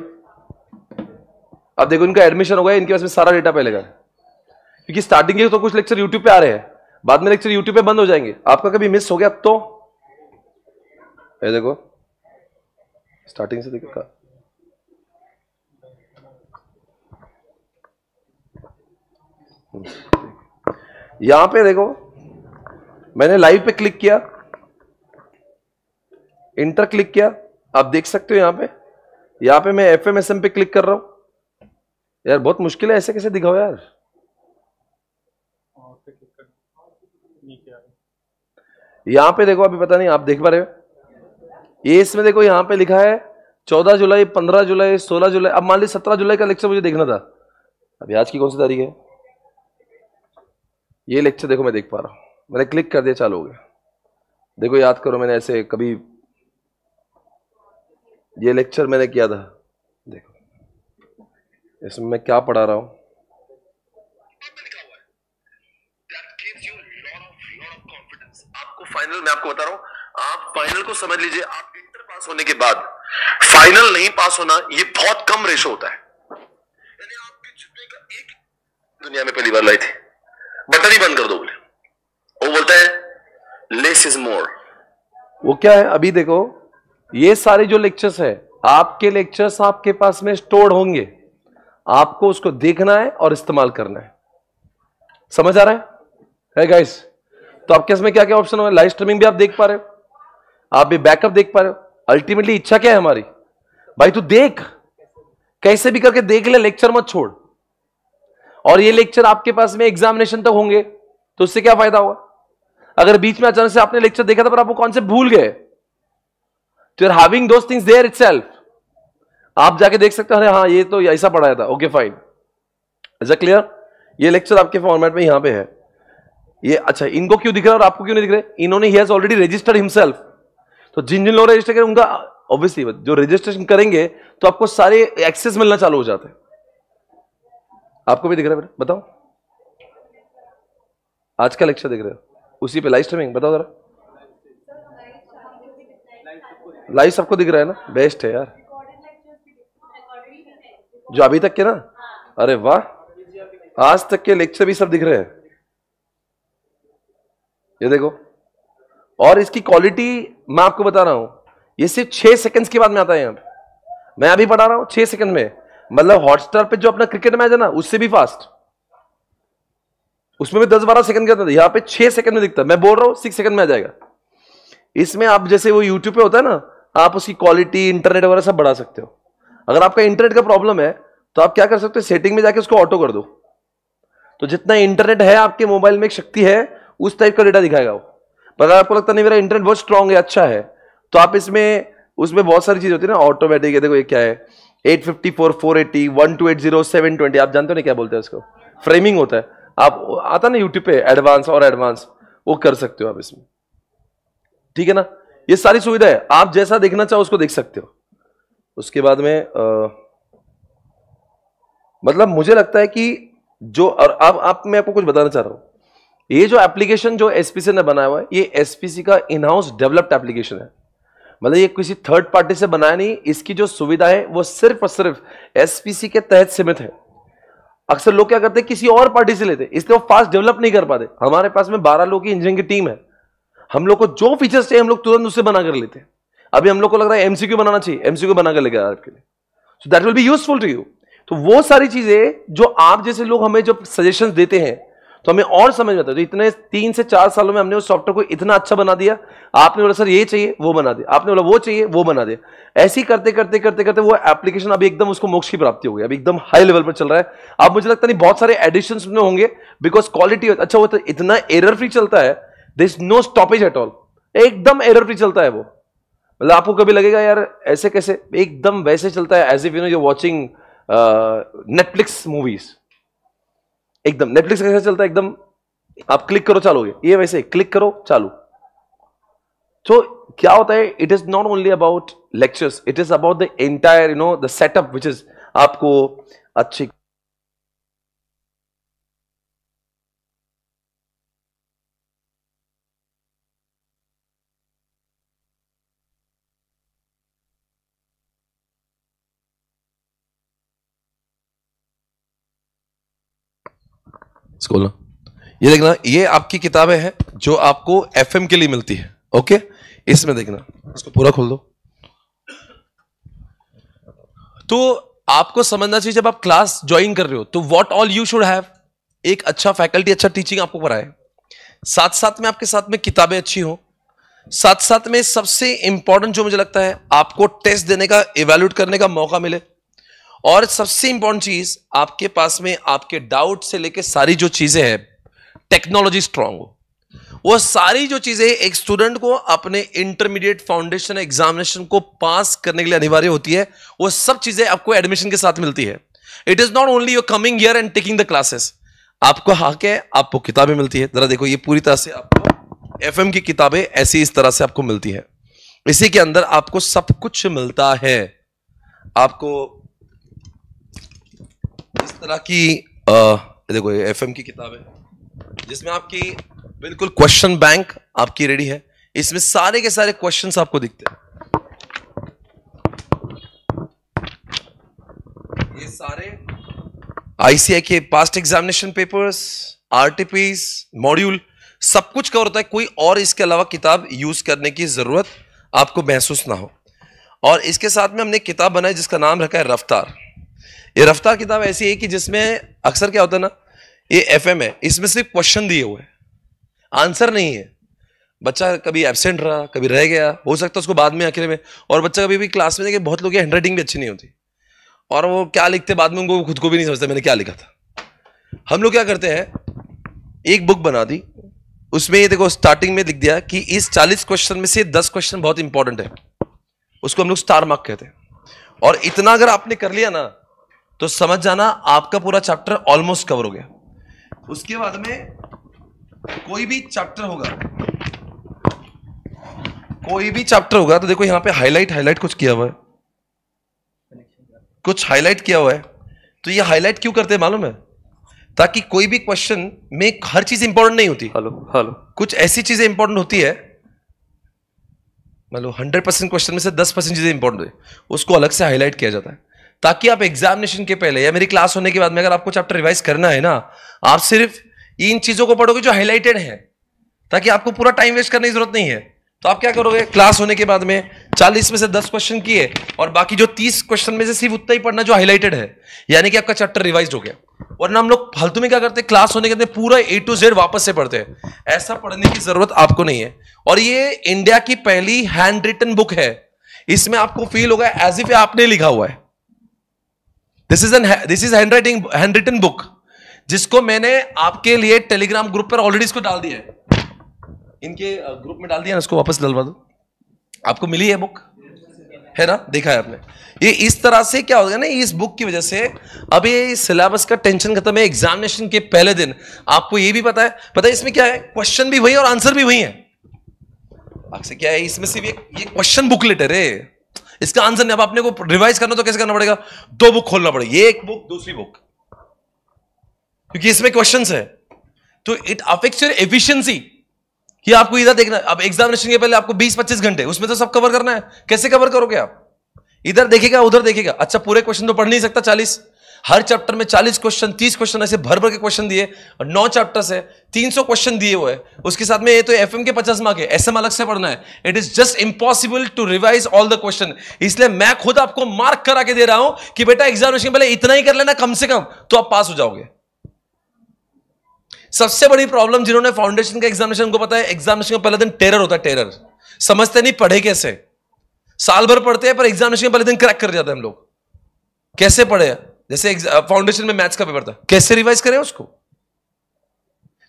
अब देखो इनका एडमिशन हो गया, इनके पास में सारा डेटा पहले का, क्योंकि स्टार्टिंग के तो कुछ लेक्चर यूट्यूब पे आ रहे हैं, बाद में लेक्चर यूट्यूब पे बंद हो जाएंगे। आपका कभी मिस हो गया तो ये देखो स्टार्टिंग से देखो, यहां पे देखो मैंने लाइव पे क्लिक किया, इंटर क्लिक किया, आप देख सकते हो यहां पे मैं एफएमएसएम पे क्लिक कर रहा हूं। यार बहुत मुश्किल है, ऐसे कैसे दिखाओ यार। यहां पे देखो, अभी पता नहीं आप देख पा रहे हो, ये इसमें देखो यहां पे लिखा है 14 जुलाई 15 जुलाई 16 जुलाई। अब मान लीजिए 17 जुलाई का लेक्चर मुझे देखना था, अभी आज की कौन सी तारीख है, ये लेक्चर देखो मैं देख पा रहा हूं, मैंने क्लिक कर दिया, चालू हो गया। देखो याद करो, मैंने ऐसे कभी ये लेक्चर मैंने किया था, देखो इसमें मैं क्या पढ़ा रहा हूं। आपको फाइनल, मैं आपको बता रहा हूं, आप फाइनल को समझ लीजिए, आप इंटर पास होने के बाद फाइनल नहीं पास होना ये बहुत कम रेशो होता है। यानी आपके जितने का एक दुनिया में पहली बार लाई थी, बटन ही बंद कर दो बोले, वो बोलता है लेस इज मोर। वो क्या है, अभी देखो ये सारे जो लेक्चर्स है, आपके लेक्चर्स आपके पास में स्टोर्ड होंगे, आपको उसको देखना है और इस्तेमाल करना है। समझ आ रहा है गाइस? तो आपके इसमें क्या क्या ऑप्शन हो, लाइव स्ट्रीमिंग भी आप देख पा रहे हो, आप भी बैकअप देख पा रहे हो। अल्टीमेटली इच्छा क्या है हमारी, भाई तू देख, कैसे भी करके देख ले, लेक्चर मत छोड़। और ये लेक्चर आपके पास में एग्जामिनेशन तक होंगे, तो उससे क्या फायदा होगा? अगर बीच में अचानक से आपने लेक्चर देखा था पर आपको कॉन्सेप्ट भूल गए, तो you are having those things there itself. आप जाके देख सकते हो, अरे हाँ ये तो ऐसा पढ़ाया था, okay fine, is it clear? ये लेक्चर आपके फॉर्मेट में यहां पे है। ये अच्छा, इनको क्यों दिख रहा है और आपको क्यों नहीं दिख रहा है? इन्होंने he has already registered himself. तो जिन जिन लोग रजिस्टर करें उनका ऑब्वियसली जो रजिस्ट्रेशन करेंगे तो आपको सारे एक्सेस मिलना चालू हो जाते हैं। आपको भी दिख रहा है बेटा? बताओ, आज का लेक्चर देख रहे हो, उसी पे लाइव स्ट्रीमिंग, बताओ जरा। लाइव सबको दिख रहा है ना? बेस्ट है यार, जो अभी तक के ना, अरे वाह, आज तक के लेक्चर भी सब दिख रहे हैं, ये देखो। और इसकी क्वालिटी मैं आपको बता रहा हूं, ये सिर्फ 6 सेकंड्स के बाद में आता है यहां पे। मैं अभी पढ़ा रहा हूं 6 सेकंड में, मतलब हॉटस्टार पे जो अपना क्रिकेट मैच है ना, उससे भी फास्ट, उसमें भी 10-12 सेकंड का था, यहां पे 6 सेकंड में दिखता है। मैं बोल रहा हूं 6 सेकंड में आ जाएगा। इसमें आप जैसे वो यूट्यूब पे होता है ना, आप उसकी क्वालिटी इंटरनेट वगैरह सब बढ़ा सकते हो। अगर आपका इंटरनेट का प्रॉब्लम है तो आप क्या कर सकते हो, सेटिंग में जाके उसको ऑटो कर दो, तो जितना इंटरनेट है आपके मोबाइल में, एक शक्ति है, उस टाइप का डेटा दिखाएगा वो। पर अगर आपको लगता नहीं मेरा इंटरनेट बहुत स्ट्रांग है, अच्छा है, तो आप उसमें बहुत सारी चीज होती है ना ऑटोमेटिक। देखो ये क्या है, 854, 480, 1280, 720, आप जानते हो ना क्या बोलते हैं उसको, फ्रेमिंग होता है। आप आता ना यूट्यूब पे एडवांस और एडवांस, वो कर सकते हो आप इसमें, ठीक है ना? ये सारी सुविधा है, आप जैसा देखना चाहो उसको देख सकते हो। उसके बाद में मतलब मुझे लगता है कि जो, और अब मैं आपको कुछ बताना चाह रहा हूं, ये जो एप्लीकेशन जो एसपीसी ने बनाया हुआ है, ये एसपीसी का इन हाउस डेवलप्ड एप्लीकेशन है। मतलब ये किसी थर्ड पार्टी से बनाया नहीं, इसकी जो सुविधा है वो सिर्फ और सिर्फ एसपीसी के तहत सीमित है। अक्सर लोग क्या करते हैं, किसी और पार्टी से लेते, इसलिए वो फास्ट डेवलप नहीं कर पाते। हमारे पास में 12 लोगों की इंजीनियरिंग की टीम है, हम लोग को जो फीचर्स चाहिए हम लोग तुरंत उससे बना कर लेते हैं। अभी हम लोग को लग रहा है एमसीक्यू बनाना चाहिए, एमसीक्यू बना कर लेके आपके लिए, so that will be useful to you. तो वो सारी चीजें जो आप जैसे लोग हमें जो सजेशंस देते हैं, तो हमें और समझ में आता है। तो इतने 3 से 4 सालों में हमने उस सॉफ्टवेयर को इतना अच्छा बना दिया, आपने बोला सर ये चाहिए वो बना दिया, आपने बोला वो चाहिए वो बना दिया। ऐसे ही करते करते करते करते वो एप्लीकेशन अभी एकदम उसको मोक्ष की प्राप्ति हो गई, अभी एकदम हाई लेवल पर चल रहा है। अब मुझे लगता नहीं बहुत सारे एडिशंस में होंगे, बिकॉज क्वालिटी अच्छा वो तो इतना एरर फ्री चलता है, there is no stoppage at all, एकदम एरर फ्री चलता है वो। मतलब आपको कभी लगेगा यार ऐसे कैसे, एकदम वैसे चलता है as if you know you watching Netflix movies. एकदम नेटफ्लिक्स कैसे चलता है, एकदम आप क्लिक करो चालू हो गया, ये वैसे क्लिक करो चालू। तो क्या होता है, it is not only about lectures, it is about the entire you know the setup which is आपको अच्छी। स्कूल ना, ये देखना, ये आपकी किताबें हैं जो आपको एफएम के लिए मिलती है, ओके? इसमें देखना, इसको पूरा खोल दो। तो आपको समझना चाहिए जब आप क्लास ज्वाइन कर रहे हो तो what all you should have, एक अच्छा फैकल्टी, अच्छा टीचिंग आपको कराए, साथ साथ में आपके साथ में किताबें अच्छी हो, साथ साथ में सबसे इंपॉर्टेंट जो मुझे लगता है आपको टेस्ट देने का, इवैल्यूएट करने का मौका मिले, और सबसे इंपॉर्टेंट चीज आपके पास में आपके डाउट से लेके सारी जो चीजें हैं टेक्नोलॉजी स्ट्रांग हो। वो सारी जो चीजें एक स्टूडेंट को अपने इंटरमीडिएट फाउंडेशन एग्जामिनेशन को पास करने के लिए अनिवार्य होती है, वो सब चीजें आपको एडमिशन के साथ मिलती है। It is not only you coming here and taking the classes, आपको हाके आपको किताबें मिलती है। जरा देखो ये पूरी तरह से आपको एफएम की किताबें ऐसी इस तरह से आपको मिलती है, इसी के अंदर आपको सब कुछ मिलता है। आपको इस तरह की देखो ये एफएम की किताब है जिसमें आपकी बिल्कुल क्वेश्चन बैंक आपकी रेडी है। इसमें सारे के सारे क्वेश्चंस आपको दिखते हैं। ये सारे आईसीआई के past examination papers, RTPs, module सब कुछ कवर होता है। कोई और इसके अलावा किताब यूज करने की जरूरत आपको महसूस ना हो। और इसके साथ में हमने किताब बनाई जिसका नाम रखा है रफ्तार। ये रफ्तार किताब ऐसी है कि जिसमें अक्सर क्या होता है ना, ये एफएम है, इसमें सिर्फ क्वेश्चन दिए हुए हैं, आंसर नहीं है। बच्चा कभी एब्सेंट रहा, कभी रह गया, हो सकता है उसको बाद में अकेले में, और बच्चा कभी भी क्लास में देखे बहुत लोग की हैंडराइटिंग भी अच्छी नहीं होती और वो क्या लिखते बाद में उनको खुद को भी नहीं समझते मैंने क्या लिखा था। हम लोग क्या करते हैं, एक बुक बना दी, उसमें ये देखो स्टार्टिंग में लिख दिया कि इस 40 क्वेश्चन में से 10 क्वेश्चन बहुत इंपॉर्टेंट है, उसको हम लोग स्टार मार्क कहते हैं। और इतना अगर आपने कर लिया ना तो समझ जाना आपका पूरा चैप्टर ऑलमोस्ट कवर हो गया। उसके बाद में कोई भी चैप्टर होगा तो देखो यहां पे हाईलाइट कुछ किया हुआ है, कुछ हाईलाइट किया हुआ है। तो ये हाईलाइट क्यों करते हैं मालूम है? ताकि कोई भी क्वेश्चन में हर चीज इंपॉर्टेंट नहीं होती। हेलो कुछ ऐसी चीजें इंपॉर्टेंट होती है, मतलब 100% क्वेश्चन में से 10% चीजें इंपॉर्टेंट है, उसको अलग से हाईलाइट किया जाता है ताकि आप एग्जामिनेशन के पहले या मेरी क्लास होने के बाद में अगर आपको चैप्टर रिवाइज करना है ना, आप सिर्फ इन चीजों को पढ़ोगे जो हाईलाइटेड है, ताकि आपको पूरा टाइम वेस्ट करने की जरूरत नहीं है। तो आप क्या करोगे, क्लास होने के बाद में 40 में से 10 क्वेश्चन किए और बाकी जो 30 क्वेश्चन में से सिर्फ उतना ही पढ़ना जो हाईलाइटेड है, यानी कि आपका चैप्टर रिवाइज हो गया। वरना हम लोग फालतू में क्या करते हैं, क्लास होने के बाद पूरा A to Z वापस से पढ़ते हैं। ऐसा पढ़ने की जरूरत आपको नहीं है। और ये इंडिया की पहली हैंड रिटन बुक है, इसमें आपको फील होगा एज इफ आपने लिखा हुआ है। This is hand written book, जिसको मैंने आपके लिए टेलीग्राम ग्रुप पर ऑलरेडी इसको डाल दिया है, इनके ग्रुप में डाल दिया ना, इसको वापस डलवा दो। आपको मिली है बुक, है ना, देखा है आपने। ये इस तरह से क्या होगा ना, इस बुक की वजह से अब ये सिलेबस का टेंशन खत्म है। एग्जामिनेशन के पहले दिन आपको ये भी पता है इसमें क्या है, क्वेश्चन भी वही और आंसर भी वही है। आपसे क्या है, इसमें सिर्फ ये क्वेश्चन बुकलेट है रे, इसका आंसर नहीं। अब आपने को रिवाइज करना तो कैसे करना पड़ेगा, 2 बुक खोलना पड़ेगा, ये एक बुक दूसरी बुक, क्योंकि इसमें क्वेश्चंस है। तो इट अफेक्ट्स योर एफिशिएंसी कि आपको इधर देखना है। अब एग्जामिनेशन के पहले आपको 20-25 घंटे, उसमें तो सब कवर करना है, कैसे कवर करोगे आप? इधर देखेगा उधर देखेगा, अच्छा पूरे क्वेश्चन तो पढ़ नहीं सकता 40, हर चैप्टर में 40 क्वेश्चन 30 क्वेश्चन ऐसे भर भर के क्वेश्चन दिए, और 9 चैप्टर्स है, 300 क्वेश्चन दिए हुए हैं। उसके साथ में ये तो एफएम के 50 मार्क है, एसएम अलग से पढ़ना है। It is just impossible to revise all the question. इसलिए मैं खुद आपको मार्क करा के दे रहा हूं कि बेटा एग्जामिनेशन के पहले इतना ही कर लेना कम से कम, तो आप पास हो जाओगे। सबसे बड़ी प्रॉब्लम जिन्होंने फाउंडेशन का एग्जामिनेशन, उनको पता है एग्जामिनेशन का पहले दिन टेरर होता है, टेरर। समझते नहीं पढ़े कैसे, साल भर पढ़ते हैं पर एग्जामिनेशन के पहले दिन क्रैक कर जाते हैं हम लोग। कैसे पढ़े, जैसे फाउंडेशन में मैथ्स का पेपर था, कैसे रिवाइज करें उसको?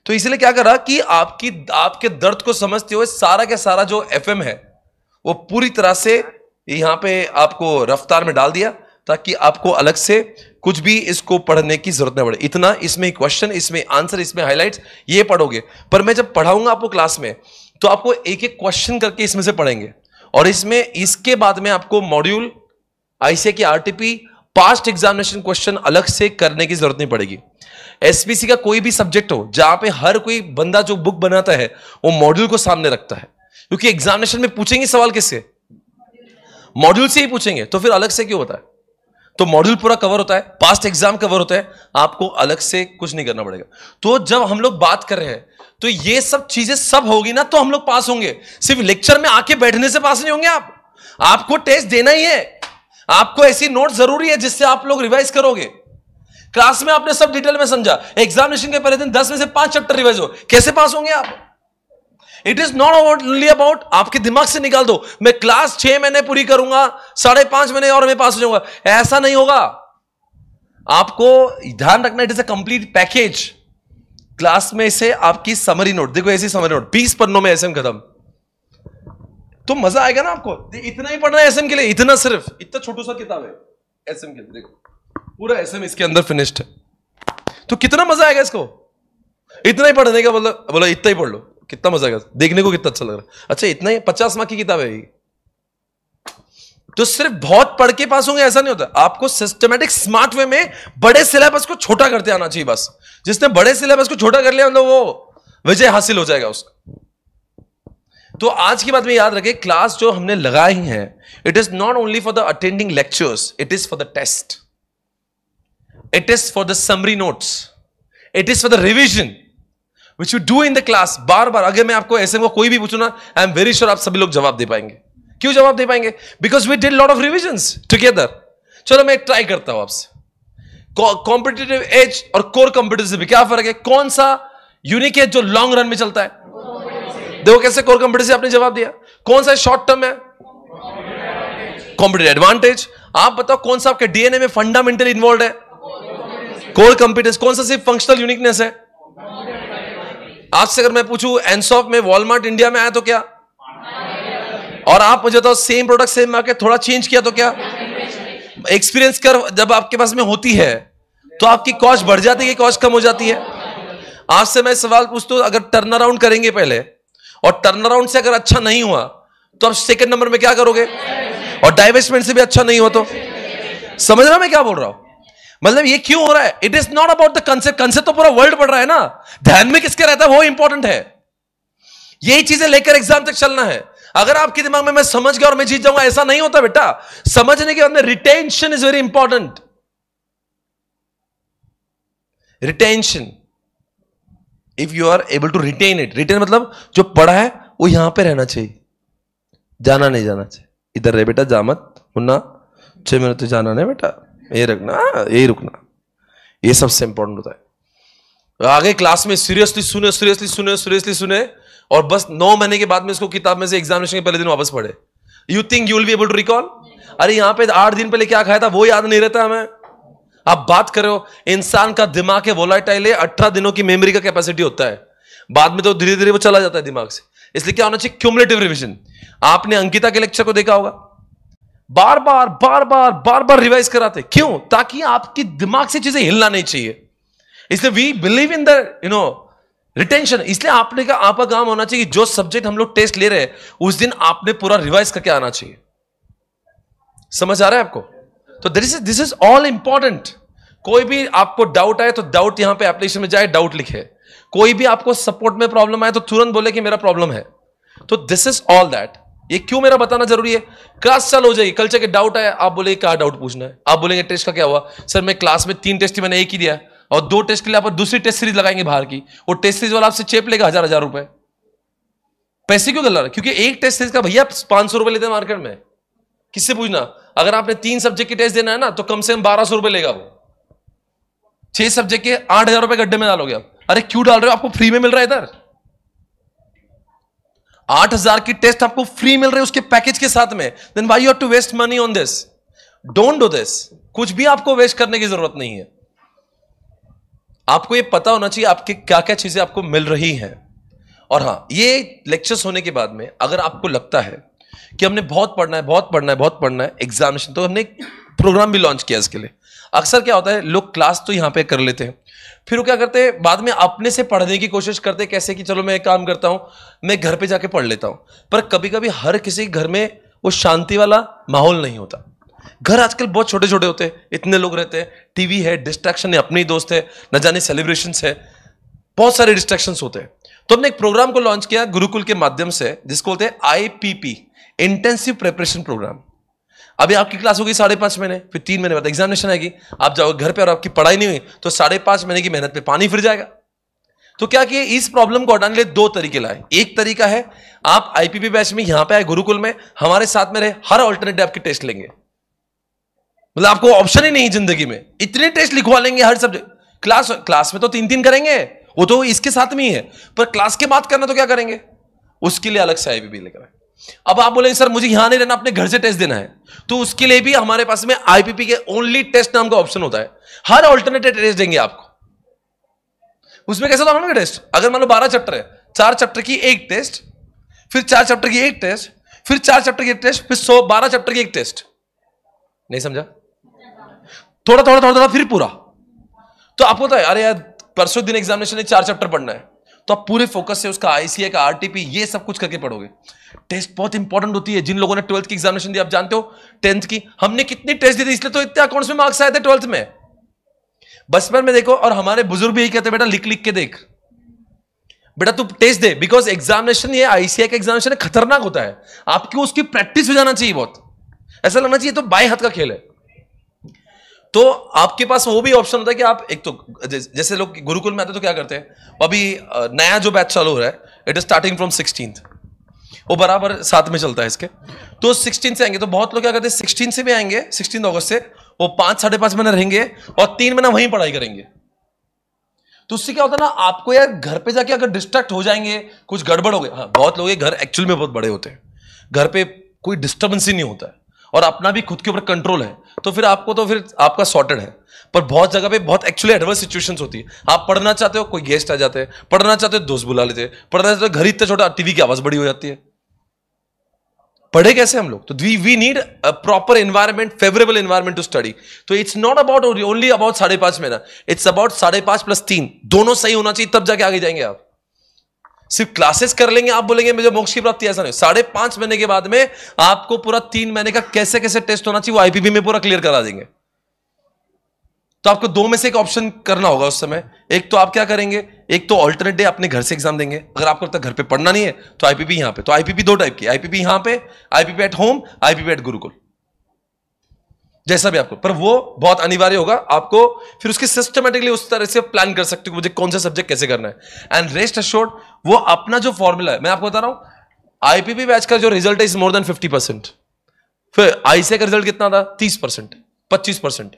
तो इसलिए क्या करा कि आपके दर्द को समझते हुए सारा का सारा जो एफएम है वो पूरी तरह से यहां पे आपको रफ्तार में डाल दिया, ताकि आपको अलग से कुछ भी इसको पढ़ने की जरूरत नहीं पड़े। इतना इसमें क्वेश्चन, इसमें आंसर, इसमें हाइलाइट्स, ये पढ़ोगे। पर मैं जब पढ़ाऊंगा आपको क्लास में तो आपको एक एक क्वेश्चन करके इसमें से पढ़ेंगे, और इसके बाद में आपको मॉड्यूल, आईसीआई की आरटीपी, पास्ट एग्जामिनेशन क्वेश्चन अलग से करने की जरूरत नहीं पड़ेगी। एसपीसी का कोई भी सब्जेक्ट हो जहां पे हर कोई बंदा जो बुक बनाता है वो मॉड्यूल को सामने रखता है, क्योंकि एग्जामिनेशन में पूछेंगे सवाल किससे, मॉड्यूल से ही पूछेंगे, तो फिर अलग से क्यों होता है? तो मॉड्यूल पूरा कवर होता है, पास्ट एग्जाम कवर होता है, आपको अलग से कुछ नहीं करना पड़ेगा। तो जब हम लोग बात कर रहे हैं तो ये सब चीजें सब होगी ना तो हम लोग पास होंगे। सिर्फ लेक्चर में आके बैठने से पास नहीं होंगे आपको टेस्ट देना ही है। आपको ऐसी नोट जरूरी है जिससे आप लोग रिवाइज करोगे। क्लास में आपने सब डिटेल में समझा, एग्जामिनेशन के पहले दिन 10 में से 5 चैप्टर रिवाइज हो, कैसे पास होंगे आप? It is not only about, आपके दिमाग से निकाल दो मैं क्लास 6 महीने पूरी करूंगा, 5.5 महीने और मैं पास हो जाऊंगा, ऐसा नहीं होगा। आपको ध्यान रखना, it is a complete package. Class में से आपकी समरी नोट, देखो ऐसी समरी नोट 20 पन्नों में एसएम खत्म, तो मजा आएगा ना आपको। इतना ही पढ़ना है एसएम के लिए, इतना, सिर्फ इतना छोटा सा किताब है एसएम के लिए, देखो पूरा एसएम इसके अंदर फिनिश्ड है, तो कितना मजा आएगा इसको इतना ही पढ़ने का। बोला इतना ही पढ़ लो, कितना मजा आएगा, देखने को कितना अच्छा लग रहा है। अच्छा इतना ही 50 मार्क की किताब है ये, तो सिर्फ बहुत पढ़ के पास होंगे ऐसा नहीं होता, आपको सिस्टमेटिक स्मार्ट वे में बड़े सिलेबस को छोटा करते आना चाहिए। बस जिसने बड़े सिलेबस को छोटा कर लिया मतलब वो विजय हासिल हो जाएगा उसका। तो आज की बात में याद रखें, क्लास जो हमने लगाई है, it is not only for the attending lectures, it is for the test, it is for the summary notes, it is for the revision which you do in the class. बार बार अगर मैं आपको ऐसे में कोई भी पूछूं ना, आई एम वेरी श्योर आप सभी लोग जवाब दे पाएंगे। क्यों जवाब दे पाएंगे? Because we did lot of revisions together. चलो मैं ट्राई करता हूं आपसे, कॉम्पिटिटिव एज और कोर कॉम्पिटिटिव में क्या फर्क है? कौन सा यूनिक है जो लॉन्ग रन में चलता है? देखो कैसे कोर कॉम्पिटिटिव आपने जवाब दिया। कौन सा शॉर्ट टर्म है? Competitive advantage. आप बताओ कौन सा आपके डीएनए में फंडामेंटल इन्वॉल्व है? Core competitive. कौन सा सिर्फ फंक्शनल यूनिकनेस है? आपसे अगर मैं पूछूं एनसॉफ्ट में वॉलमार्ट इंडिया में आया तो क्या? और आप मुझे तो सेम प्रोडक्ट सेम मार्केट थोड़ा चेंज किया तो क्या? एक्सपीरियंस कर जब आपके पास में होती है तो आपकी कॉस्ट बढ़ जाती है, कॉस्ट कम हो जाती है। आपसे मैं सवाल पूछता हूं, अगर टर्न अराउंड करेंगे पहले और टर्न अराउंड से अगर अच्छा नहीं हुआ तो आप सेकंड नंबर में क्या करोगे? और डाइवेस्टमेंट से भी अच्छा नहीं हुआ तो? समझ रहा मैं क्या बोल रहा हूं? मतलब ये क्यों हो रहा है? It is not about the concept. Concept तो पूरा वर्ल्ड पढ़ रहा है ना, ध्यान में किसके रहता है वो इंपॉर्टेंट है। यही चीजें लेकर एग्जाम तक चलना है। अगर आपके दिमाग में मैं समझ गया और मैं जीत जाऊंगा, ऐसा नहीं होता बेटा। समझने के बाद में retention is very important. Retention, if you are able to retain it, retain मतलब जो पढ़ा है वो यहां पे रहना चाहिए, जाना नहीं जाना चाहिए। इधर रहे बेटा, जा मत, मुन्ना 6 मिनट तो जाना नहीं बेटा, ये रखना, यही रुकना। ये सबसे इंपॉर्टेंट होता है। आगे क्लास में सीरियसली सुने, सीरियसली सुने, सीरियसली सुने, और बस 9 महीने के बाद में इसको किताब में से एग्जामिनेशन के पहले दिन वापस पढ़े। You think you will be able to recall? अरे यहां पे 8 दिन पहले क्या खाया था वो याद नहीं रहता हमें। आप बात करो, इंसान का दिमाग है वोलाटाइल है, 18 दिनों की मेमोरी का कैपेसिटी होता है, बाद में तो धीरे धीरे वो चला जाता है दिमाग से। इसलिए क्या होना चाहिए? Cumulative revision. आपने अंकिता के लेक्चर को देखा होगा, बार बार बार बार बार बार रिवाइज कराते। क्यों? ताकि आपकी दिमाग से चीजें हिलना नहीं चाहिए। इसलिए we believe in the retention. इसलिए आपने का आपका काम होना चाहिए कि जो सब्जेक्ट हम लोग टेस्ट ले रहे हैं उस दिन आपने पूरा रिवाइज करके आना चाहिए। समझ आ रहा है आपको? तो दिस इज ऑल इंपॉर्टेंट। कोई भी आपको डाउट आए तो डाउट यहां पे एप्लीकेशन में जाए, डाउट लिखे। कोई भी आपको सपोर्ट में प्रॉब्लम आए तो तुरंत बोले कि मेरा प्रॉब्लम है। तो दिस इज ऑल दैट। ये क्यों मेरा बताना जरूरी है? क्लास चालू हो जाएगी, कल चल के डाउट आया, आप बोले क्या डाउट पूछना है? आप बोलेंगे टेस्ट का क्या हुआ? सर मैं क्लास में 3 टेस्ट मैंने एक ही दिया, और 2 टेस्ट के लिए आप दूसरी टेस्ट सीरीज लगाएंगे बाहर की, वो टेस्ट सीरीज वाला आपसे चेप लेगा 1000 रुपए। पैसे क्यों गला? क्योंकि एक टेस्ट सीरीज का भैया 500 रुपए लेते हैं मार्केट में। किससे पूछना? अगर आपने 3 सब्जेक्ट की टेस्ट देना है ना तो कम से कम 1200 रुपए लेगा वो। 6 सब्जेक्ट के 8000 रुपए गड्ढे में डालोगे आप। अरे क्यों डाल रहे हो? आपको फ्री में मिल रहा है इधर। 8000 की टेस्ट आपको फ्री मिल रही है उसके पैकेज के साथ में। Then why you have to waste money on this? Don't do this. कुछ भी आपको वेस्ट करने की जरूरत नहीं है। आपको ये पता होना चाहिए आपकी क्या क्या चीजें आपको मिल रही हैं। और हां, ये लेक्चर्स होने के बाद में अगर आपको लगता है कि हमने बहुत पढ़ना है, बहुत पढ़ना है, बहुत पढ़ना है एग्जामिनेशन, तो हमने एक प्रोग्राम भी लॉन्च किया इसके लिए। अक्सर क्या होता है, लोग क्लास तो यहां पे कर लेते हैं, फिर वो क्या करते हैं बाद में अपने से पढ़ने की कोशिश करते हैं। कैसे कि चलो मैं एक काम करता हूं, मैं घर पे जाके पढ़ लेता हूं। पर कभी कभी हर किसी घर में वो शांति वाला माहौल नहीं होता। घर आजकल बहुत छोटे छोटे होते हैं, इतने लोग रहते हैं, टीवी है, डिस्ट्रैक्शन है, अपने ही दोस्त है, न जाने सेलिब्रेशंस है, बहुत सारे डिस्ट्रैक्शंस होते हैं। तो हमने एक प्रोग्राम को लॉन्च किया गुरुकुल के माध्यम से, जिसको बोलते हैं IPP, इंटेंसिव प्रिपरेशन प्रोग्राम। अभी आपकी क्लास होगी 5.5 महीने, फिर 3 महीने बाद एग्जामिनेशन आएगी, आप जाओगे घर पे और आपकी पढ़ाई नहीं हुई तो 5.5 महीने की मेहनत पे पानी फिर जाएगा। तो क्या किए, इस प्रॉब्लम को हटाने के लिए 2 तरीके लाए। एक तरीका है, आप IPP बैच में यहां पे आए गुरुकुल में, हमारे साथ में रहे, हर ऑल्टरनेट डे आपके टेस्ट लेंगे। मतलब आपको ऑप्शन ही नहीं जिंदगी में, इतने टेस्ट लिखवा लेंगे हर सब्जेक्ट। क्लास में तो 3-3 करेंगे, वो तो इसके साथ में ही है, पर क्लास के बाद करना तो क्या करेंगे, उसके लिए अलग से IPP लेकर आए। अब आप बोले सर मुझे यहां नहीं रहना, अपने घर से टेस्ट देना है, तो उसके लिए भी हमारे पास में IPP के ओनली टेस्ट नाम का ऑप्शन होता है। हर ऑल्टरनेटिव टेस्ट देंगे आपको। उसमें कैसा होता है टेस्ट, अगर मान लो 12 चैप्टर है, 4 चैप्टर की एक टेस्ट, फिर 4 चैप्टर की एक टेस्ट, फिर 4 चैप्टर की एक टेस्ट, फिर 12 चैप्टर की एक टेस्ट। नहीं समझा? थोड़ा फिर पूरा। तो आपको होता है अरे यार परसों दिन एग्जामिनेशन है, 4 चैप्टर पढ़ना है, तो आप पूरे फोकस से उसका आईसीए का आरटीपी ये सब कुछ करके पढ़ोगे। टेस्ट बहुत इंपॉर्टेंट होती है। जिन लोगों ने 12th की एग्जामिनेशन दी, आप जानते हो 10th की हमने कितनी टेस्ट दी थी, इसलिए तो इतने अकाउंट्स में मार्क्स आए थे 12th में। बचपन में देखो, और हमारे बुजुर्ग भी यही कहते हैं, बेटा लिख लिख के देख, बेटा तू टेस्ट दे, बिकॉज एग्जामिनेशन, ये आईसीआई का एग्जामिनेशन खतरनाक होता है। आपको उसकी प्रैक्टिस हो जाना चाहिए, बहुत ऐसा लगना चाहिए तो बाएं हाथ का खेल है। तो आपके पास वो भी ऑप्शन होता है कि आप एक तो जैसे लोग गुरुकुल में आते तो क्या करते हैं, अभी नया जो बैच चालू हो रहा है, it is starting from 16th, वो बराबर साथ में चलता है इसके। तो 16 से आएंगे, तो बहुत लोग क्या करते हैं 16 से भी आएंगे, 16 अगस्त से वो 5-5.5 महीने रहेंगे और 3 महीना वहीं पढ़ाई करेंगे। तो उससे क्या होता है ना, आपको यार घर पे जाके अगर डिस्ट्रैक्ट हो जाएंगे, कुछ गड़बड़ हो गया। हाँ, बहुत लोग घर एक्चुअल में बहुत बड़े होते हैं, घर पे कोई डिस्टर्बेंस ही नहीं होता है और अपना भी खुद के ऊपर कंट्रोल है, तो फिर आपको तो फिर आपका सॉर्टेड है। पर बहुत जगह पे बहुत एक्चुअली एडवर्स सिचुएशंस होती है। आप पढ़ना चाहते हो, कोई गेस्ट आ जाते हैं, पढ़ना चाहते हो दोस्त बुला लेते हैं, पढ़ना चाहते हो घर इतना छोटा, टीवी की आवाज बड़ी हो जाती है, पढ़े कैसे हम लोग? तो we need a proper environment, favourable environment to study. तो it's not about only about 5.5 महीना, इट्स अबाउट 5.5 + 3, दोनों सही होना चाहिए, तब जाके आगे जाएंगे आप। सिर्फ क्लासेस कर लेंगे, आप बोलेंगे मुझे मोक्ष की प्राप्ति, ऐसा नहीं। 5.5 महीने के बाद में आपको पूरा 3 महीने का कैसे कैसे टेस्ट होना चाहिए वो आईपीपी में पूरा क्लियर करा देंगे। तो आपको 2 में से एक ऑप्शन करना होगा उस समय। एक तो आप क्या करेंगे, एक तो ऑल्टरनेट डे अपने घर से एग्जाम देंगे। अगर आपको लगता है घर पे पढ़ना नहीं है तो आईपीपी यहां पे। तो आईपीपी 2 टाइप की, आईपीपी यहां पे, IPP at home, IPP at Gurukul, जैसा भी आपको। पर वो बहुत अनिवार्य होगा आपको, फिर उसकी सिस्टमेटिकली उस तरह से प्लान कर सकते हो मुझे कौन सा सब्जेक्ट कैसे करना है। एंड रेस्ट अश्योर्ड, वो अपना जो फॉर्मूला है, मैं आपको बता रहा हूं, आईपीपी बैच का जो रिजल्ट है इज मोर देन 50%। फिर आईसीए का रिजल्ट कितना था? 30%, 25%।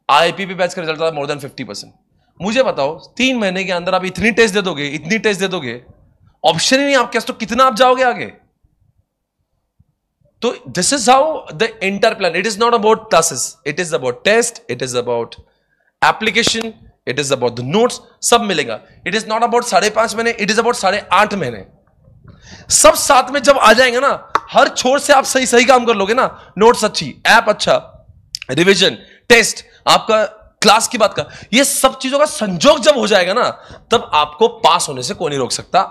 आईपीपी बैच का रिजल्ट था मोर देन 50%। मुझे बताओ 3 महीने के अंदर आप इतनी टेस्ट दे दोगे, इतनी टेस्ट दे दोगे, ऑप्शन ही नहीं आपके पास, तो कितना आप जाओगे आगे? तो this is how the inter plan. It is not about classes, it is about test, it is about application, it is about the notes, सब मिलेगा। इट इज नॉट अबाउट 5.5 महीने, इट इज अबाउट 8.5 महीने। सब साथ में जब आ जाएंगे ना, हर छोर से आप सही सही काम कर लोगे ना, नोट्स अच्छी, ऐप अच्छा, रिविजन, टेस्ट, आपका क्लास की बात का, ये सब चीजों का संजोग जब हो जाएगा ना, तब आपको पास होने से कोई नहीं रोक सकता।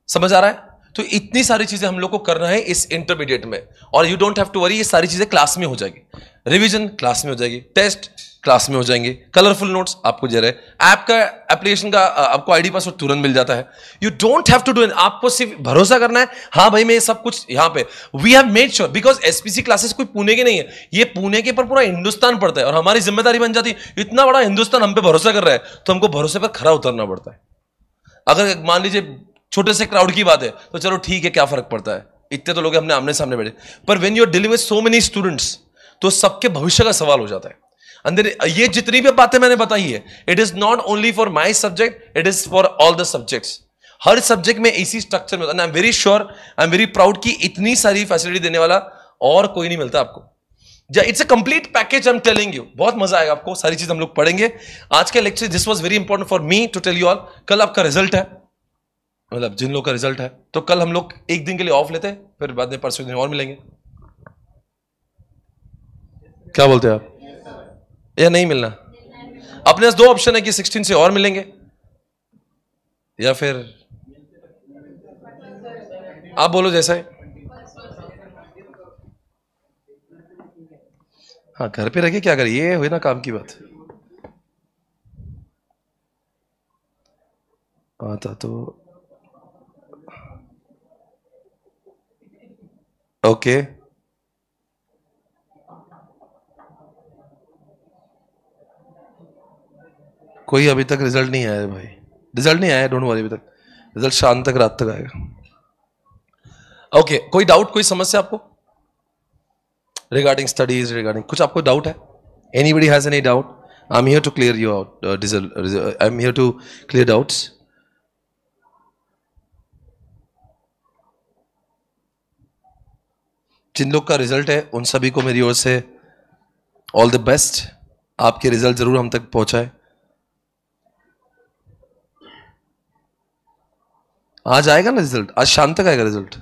समझ आ रहा है? तो इतनी सारी चीजें हम लोग को करना है इस इंटरमीडिएट में, और you don't have to worry, ये सारी चीजें क्लास में हो जाएगी। रिवीजन क्लास में हो जाएगी, टेस्ट क्लास में हो जाएंगे, कलरफुल नोट्स आपको दे रहे, ऐप का, एप्लीकेशन का आपको आईडी पासवर्ड तुरंत मिल जाता है। You don't have to do, आपको सिर्फ भरोसा करना है, हाँ भाई मैं ये सब कुछ यहाँ पे, we have made sure, because SPC classes कोई पुणे की नहीं है, ये पुणे के पर पूरा हिंदुस्तान पड़ता है, और हमारी जिम्मेदारी बन जाती है, इतना बड़ा हिंदुस्तान हम पे भरोसा कर रहा है, तो हमको भरोसे पर खरा उतरना पड़ता है। अगर मान लीजिए छोटे से क्राउड की बात है तो चलो ठीक है, क्या फर्क पड़ता है, इतने तो लोग हमने आमने सामने बैठे, पर when you are dealing with so many students, तो सबके भविष्य का सवाल हो जाता है। अंदर ये जितनी भी बातें मैंने बताई है, it is not only for my subject, it is for all the subjects. Her subject में इसी स्ट्रक्चर में, I am very sure, I am very proud कि इतनी सारी फैसिलिटी देने वाला और कोई नहीं मिलता आपको। It's a complete package, I am telling you, बहुत मजा आएगा आपको, सारी चीज हम लोग पढ़ेंगे। आज के lecture, this was very important for me to tell you all. कल आपका रिजल्ट है, मतलब जिन लोग का रिजल्ट है, तो कल हम लोग एक दिन के लिए ऑफ लेते हैं, फिर बाद में परसों दिन और मिलेंगे। क्या बोलते हैं आप? या नहीं मिलना? अपने पास 2 ऑप्शन है कि 16 से और मिलेंगे, या फिर आप बोलो जैसा है। हाँ, घर पे रह के क्या करिए, ये हुई ना काम की बात। आता तो ओके, कोई अभी तक रिजल्ट नहीं आया है भाई, रिजल्ट नहीं आया, डोंट वरी, अभी तक रिजल्ट शाम तक, रात तक आएगा। ओके, कोई डाउट, कोई समस्या आपको रिगार्डिंग स्टडीज, रिगार्डिंग कुछ आपको डाउट है? Anybody has any doubt? I am here to clear you out, I am here to clear doubts. जिन लोग का रिजल्ट है उन सभी को मेरी ओर से ऑल द बेस्ट, आपके रिजल्ट जरूर हम तक पहुंचाए। आज आएगा ना रिजल्ट, आज शाम तक आएगा रिजल्ट।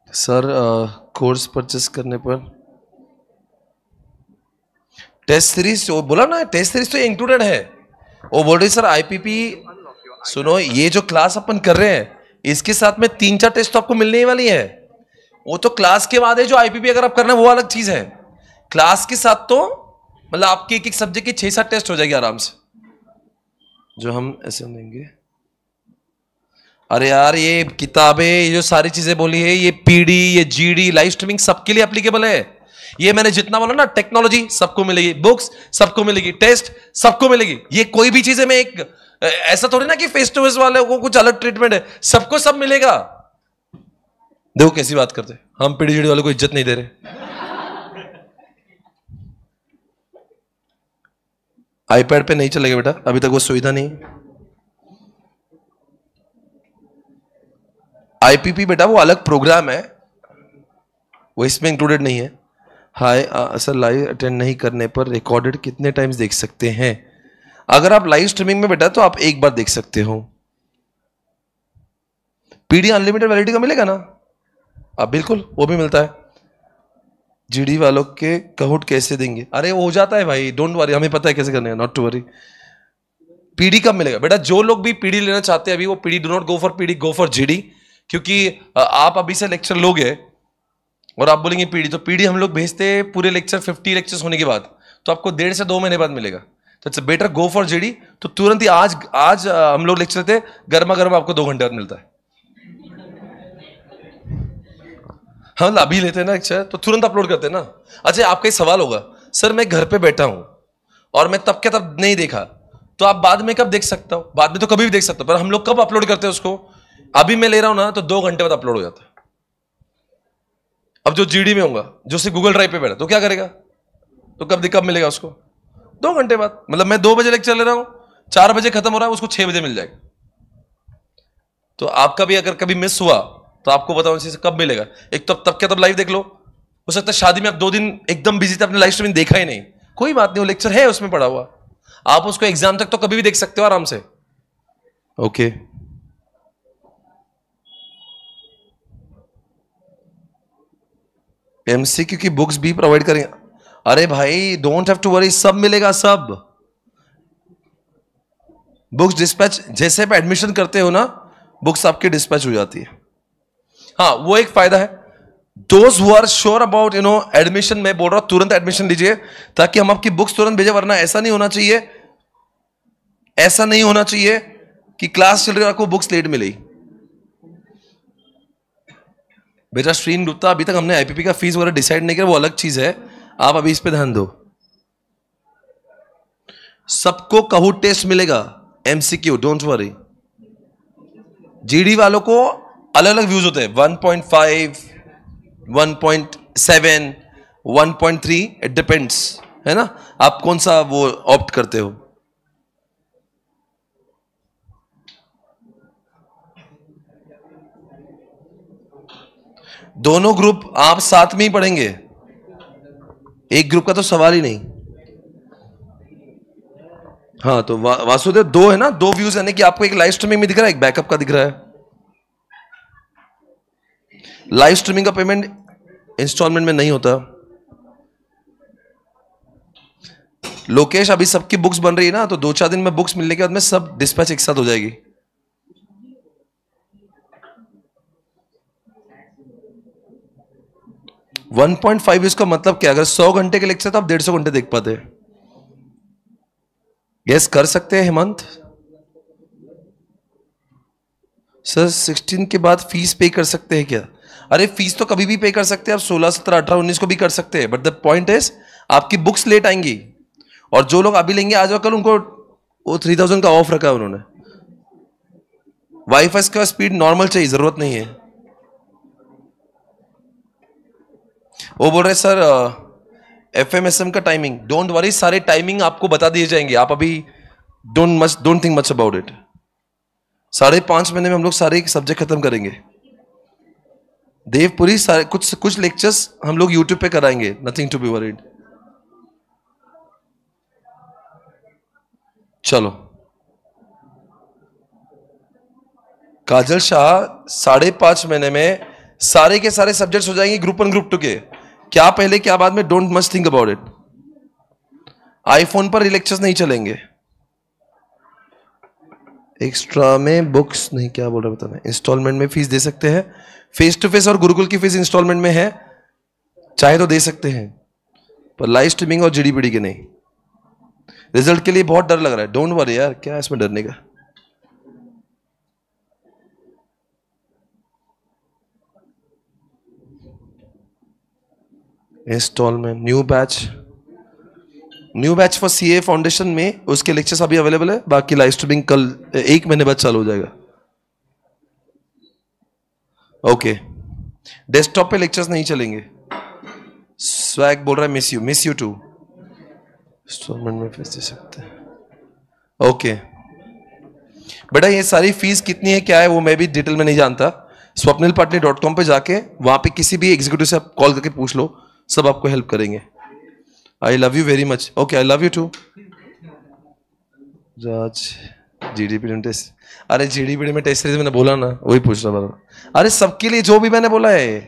सर कोर्स परचेस करने पर टेस्ट सीरीज बोला ना, टेस्ट सीरीज तो इंक्लूडेड है। वो बोल रही सर आईपीपी, सुनो ये जो क्लास अपन कर रहे हैं इसके साथ में 3-4 टेस्ट तो आपको मिलने ही वाली है। वो तो क्लास के बाद है, जो आईपीपी अगर आप करना है वो अलग चीज है। क्लास के साथ तो मतलब आपके एक एक सब्जेक्ट की 6-7 टेस्ट हो जाएगी आराम से, जो हम ऐसे देंगे। अरे यार ये किताबें, ये जो सारी चीजें बोली है, ये पीडी, ये जीडी, लाइव स्ट्रीमिंग सबके लिए एप्लीकेबल है। ये मैंने जितना बोला ना, टेक्नोलॉजी सबको मिलेगी, बुक्स सबको मिलेगी, टेस्ट सबको मिलेगी। ये कोई भी चीजें में एक ऐसा थोड़ी ना कि फेस टू फेस वाले को कुछ अलग ट्रीटमेंट है, सबको सब मिलेगा। देखो कैसी बात करते, हम पीडी जीडी वाले को इज्जत नहीं दे रहे। आईपैड पे नहीं चलेगा बेटा, अभी तक वो सुविधा नहीं। आईपीपी बेटा वो अलग प्रोग्राम है, वो इसमें इंक्लूडेड नहीं है। हाय सर, लाइव अटेंड नहीं करने पर रिकॉर्डेड कितने टाइम्स देख सकते हैं? अगर आप लाइव स्ट्रीमिंग में बेटा तो आप एक बार देख सकते हो। पीडी अनलिमिटेड वैलिडिटी का मिलेगा ना? आप बिल्कुल, वो भी मिलता है। जीडी वालों के कहूट कैसे देंगे? अरे वो हो जाता है भाई, डोंट वरी, हमें पता है कैसे करने हैं, नॉट टू वरी। पीडी कब मिलेगा बेटा? जो लोग भी पीडी लेना चाहते हैं अभी, वो PD, do not go for PD, go for GD. क्योंकि आप अभी से लेक्चर लोगे और आप बोलेंगे पीडी, तो पीडी हम लोग भेजते हैं पूरे लेक्चर 50 लेक्चर्स होने के बाद, तो आपको 1.5 से 2 महीने बाद मिलेगा। तो it's better go for GD. तो तुरंत ही आज हम लोग लेक्चर थे, गर्मा गर्म आपको 2 घंटे बाद मिलता है। हम अभी लेते हैं ना लेक्चर तो तुरंत अपलोड करते हैं ना। अच्छा, आपका एक सवाल होगा, सर मैं घर पे बैठा हूं और मैं तब के तब नहीं देखा, तो आप बाद में कब देख सकता हूं? बाद में तो कभी भी देख सकता हूं, पर हम लोग कब अपलोड करते हैं उसको? अभी मैं ले रहा हूं ना तो 2 घंटे बाद अपलोड हो जाता है। अब जो जीडी में होगा, जो से गूगल ड्राइव पे बैठा, तो क्या करेगा? तो कब मिलेगा उसको? 2 घंटे बाद। मतलब मैं 2 बजे लेक्चर ले रहा हूं, 4 बजे खत्म हो रहा है, उसको 6 बजे मिल जाएगा। तो आपका भी अगर कभी मिस हुआ तो आपको बताओ इसे कब मिलेगा। एक तो तब क्या तब लाइव देख लो। हो सकता है शादी में आप 2 दिन एकदम बिजी थे, अपने लाइव स्ट्रीमिंग देखा ही नहीं, कोई बात नहीं, वो लेक्चर है उसमें पड़ा हुआ, आप उसको एग्जाम तक तो कभी भी देख सकते हो आराम से। ओके एमसीक्यू की बुक्स भी प्रोवाइड करेंगे। अरे भाई डोंट हैव टू वरी, सब मिलेगा, सब बुक्स डिस्पैच, जैसे आप एडमिशन करते हो ना, बुक्स आपकी डिस्पैच हो जाती है। हाँ, वो एक फायदा है। Those who are sure about admission, मैं बोल रहा हूं तुरंत एडमिशन लीजिए, ताकि हम आपकी बुक्स तुरंत भेजे। वरना ऐसा नहीं होना चाहिए, ऐसा नहीं होना चाहिए कि क्लास चल रही है आपको बुक्स लेट मिली। बेटा श्रीन गुप्ता, अभी तक हमने आईपीपी का फीस वगैरह डिसाइड नहीं किया, वो अलग चीज है, आप अभी इस पे ध्यान दो। सबको कहूट टेस्ट मिलेगा, एमसीक्यू, डोंट वरी। जीडी वालों को अलग अलग व्यूज होते हैं, 1.5, 1.7, 1.3, इट डिपेंड्स, है ना, आप कौन सा वो ऑप्ट करते हो। दोनों ग्रुप आप साथ में ही पढ़ेंगे, एक ग्रुप का तो सवाल ही नहीं। हाँ, तो वासुदेव 2 है ना, 2 व्यूज, यानी कि आपको एक लाइव स्ट्रीमिंग में दिख रहा है, एक बैकअप का दिख रहा है। लाइव स्ट्रीमिंग का पेमेंट इंस्टॉलमेंट में नहीं होता। लोकेश, अभी सबकी बुक्स बन रही है ना, तो 2-4 दिन में बुक्स मिलने के बाद में सब डिस्पैच एक साथ हो जाएगी। $1.5 इसका मतलब क्या? अगर 100 घंटे के लेक्चर तो आप 150 घंटे देख पाते। यस कर सकते हैं हेमंत सर। 16 के बाद फीस पे कर सकते हैं क्या? अरे फीस तो कभी भी पे कर सकते हैं आप, 16, 17, 18, 19 को भी कर सकते हैं, बट द पॉइंट इज आपकी बुक्स लेट आएंगी। और जो लोग अभी लेंगे आज और कल, उनको वो 3000 का ऑफ रखा है उन्होंने। वाईफाई का स्पीड नॉर्मल चाहिए, जरूरत नहीं है। वो बोल रहे सर एफएमएसएम का टाइमिंग, डोंट वरी, सारे टाइमिंग आपको बता दिए जाएंगे, आप अभी don't think much about it. 5.5 महीने में हम लोग सारे सब्जेक्ट खत्म करेंगे। देवपुरी सारे कुछ लेक्चर्स हम लोग यूट्यूब पे कराएंगे, नथिंग टू बी वरीड। चलो, काजल शाह 5.5 महीने में सारे के सारे सब्जेक्ट्स हो जाएंगे ग्रुप 1 ग्रुप 2 के। क्या पहले क्या बाद में, don't much think about it. IPhone पर लेक्चर्स नहीं चलेंगे। एक्स्ट्रा में बुक्स नहीं, क्या बोल रहे बताना। इंस्टॉलमेंट में फीस दे सकते हैं। फेस टू फेस और गुरुकुल की फीस इंस्टॉलमेंट में है, चाहे तो दे सकते हैं, पर लाइव स्ट्रीमिंग और जीडीपीडी के नहीं। रिजल्ट के लिए बहुत डर लग रहा है। डोंट वरी यार, क्या है इसमें डरने का। Instalment new batch for CA foundation में उसके लेक्चर्स अभी अवेलेबल है। बाकी लाइव स्ट्रीमिंग कल 1 महीने बाद चालू हो जाएगा। ओके, डेस्कटॉप पे लेक्चर्स नहीं चलेंगे। स्वैग बोल रहा है मिस यू टू। इंस्टॉलमेंट में फीस दे सकते हैं। ओके बेटा, ये सारी फीस कितनी है क्या है वो मैं भी डिटेल में नहीं जानता। swapnilpatni.com पे जाके वहां पे किसी भी एग्जीक्यूटिव से आप कॉल करके पूछ लो, सब आपको हेल्प करेंगे। I love you very much. Okay, I love you too. Raj GDP test, अरे जीडीपी में टेस्ट सीरीज मैंने बोला ना, वही पूछ रहा था। अरे सबके लिए जो भी मैंने बोला है,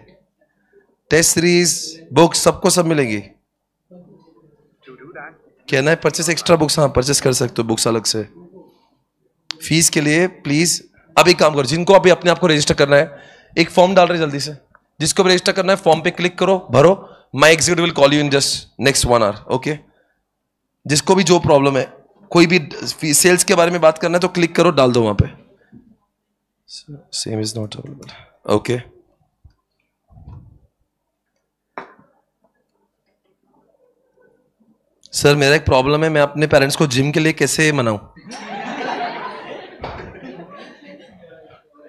टेस्ट सीरीज बुक्स सबको सब मिलेंगी। कहना है परचेस एक्स्ट्रा बुक्स, हाँ परचेस कर सकते हो बुक्स अलग से। फीस के लिए प्लीज अब एक काम करो, जिनको अभी अपने आप को रजिस्टर करना है, एक फॉर्म डाल रहे जल्दी से, जिसको भी रजिस्टर करना है फॉर्म पे क्लिक करो, भरो। My executive will call you in just next 1 hour. Okay, जिसको भी जो प्रॉब्लम है, कोई भी सेल्स के बारे में बात करना है तो क्लिक करो, डाल दो वहां पे। Same is not available. Okay, sir मेरा एक प्रॉब्लम है, मैं अपने पेरेंट्स को जिम के लिए कैसे मनाऊं?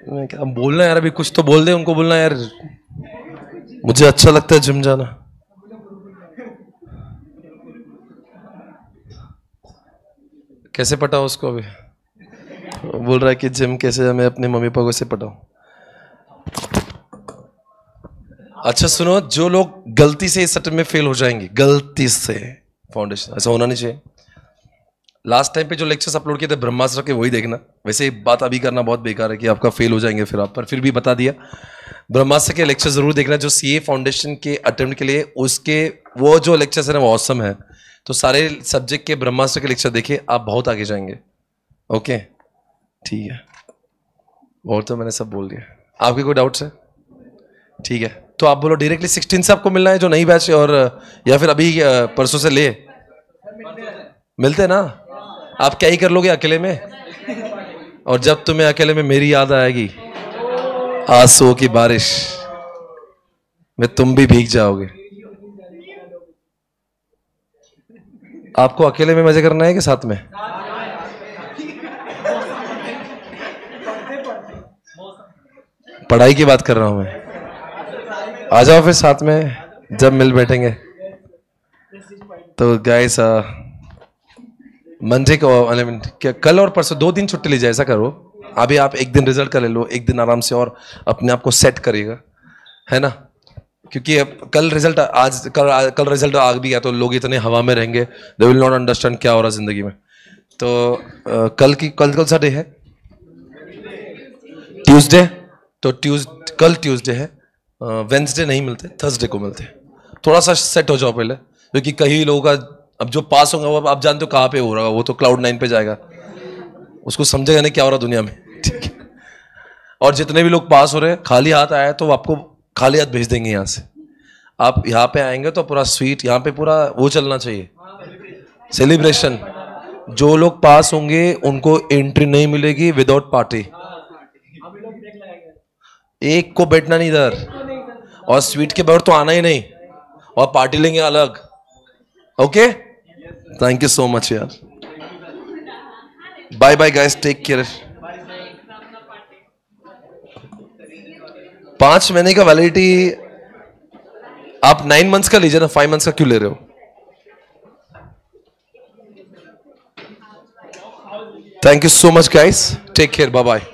मैं क्या बोलना यार, अभी कुछ तो बोल दे उनको, बोलना यार मुझे अच्छा लगता है जिम जाना। कैसे पटाऊं उसको? अभी बोल रहा है कि जिम कैसे, मैं अपने मम्मी पापा को से पटाऊं। अच्छा सुनो, जो लोग गलती से इस अटेम्प्ट में फेल हो जाएंगे, गलती से, फाउंडेशन ऐसा होना नहीं चाहिए। लास्ट टाइम पे जो लेक्चर्स अपलोड किए थे ब्रह्मास्त्र के, वही देखना। वैसे बात अभी करना बहुत बेकार है कि आपका फेल हो जाएंगे फिर आप, पर फिर भी बता दिया, ब्रह्मास्त्र के लेक्चर जरूर देखना जो सीए फाउंडेशन के अटेम्प्ट के लिए। उसके वो जो लेक्चर्स है ना वो ऑसम है, तो सारे सब्जेक्ट के ब्रह्मास्त्र के लेक्चर देखिए, आप बहुत आगे जाएंगे। ओके ठीक है, और तो मैंने सब बोल दिया। आपके कोई डाउट्स है? ठीक है, तो आप बोलो डायरेक्टली 16 से आपको मिलना है जो नई बैच है, और या फिर अभी परसों से ले मिलते हैं ना। आप क्या ही कर लोगे अकेले में, और जब तुम्हें अकेले में मेरी याद आएगी, आंसुओं की बारिश में तुम भी भीग जाओगे। आपको अकेले में मजे करना है कि साथ में? पढ़ाई की बात कर रहा हूं मैं। आ जाओ फिर साथ में जब मिल बैठेंगे। तो गाइस मंडे को, क्या कल और परसों 2 दिन छुट्टी लीजिए, ऐसा करो। अभी आप 1 दिन रिजल्ट का ले लो, 1 दिन आराम से और अपने आप को सेट करिएगा, है ना। क्योंकि अब कल रिजल्ट, कल रिजल्ट आ भी गया तो लोग इतने हवा में रहेंगे, दे विल नॉट अंडरस्टैंड क्या हो रहा जिंदगी में। तो कल सा डे है ट्यूसडे, तो कल ट्यूसडे है। वेंसडे नहीं मिलते, थर्सडे को मिलते हैं। थोड़ा सा सेट हो जाओ पहले, क्योंकि कई लोगों का अब जो पास होगा वो आप जानते हो कहाँ पे हो रहा है, वो तो क्लाउड 9 पे जाएगा, उसको समझेगा नहीं क्या हो रहा दुनिया में, ठीक है। और जितने भी लोग पास हो रहे हैं, खाली हाथ आया तो आपको खाली हाथ भेज देंगे यहाँ से। आप यहाँ पे आएंगे तो पूरा स्वीट, यहाँ पे पूरा वो चलना चाहिए, सेलिब्रेशन। जो लोग पास होंगे उनको एंट्री नहीं मिलेगी विदाउट पार्टी। एक को बैठना नहीं इधर, और स्वीट के बगैर तो आना ही नहीं, और पार्टी लेंगे अलग। Okay, thank you so much यार। Bye bye guys, take care. 5 महीने का वैलिडिटी, आप 9 मंथ्स का लीजिए ना, 5 मंथ्स का क्यों ले रहे हो? Thank you so much guys, take care, bye bye.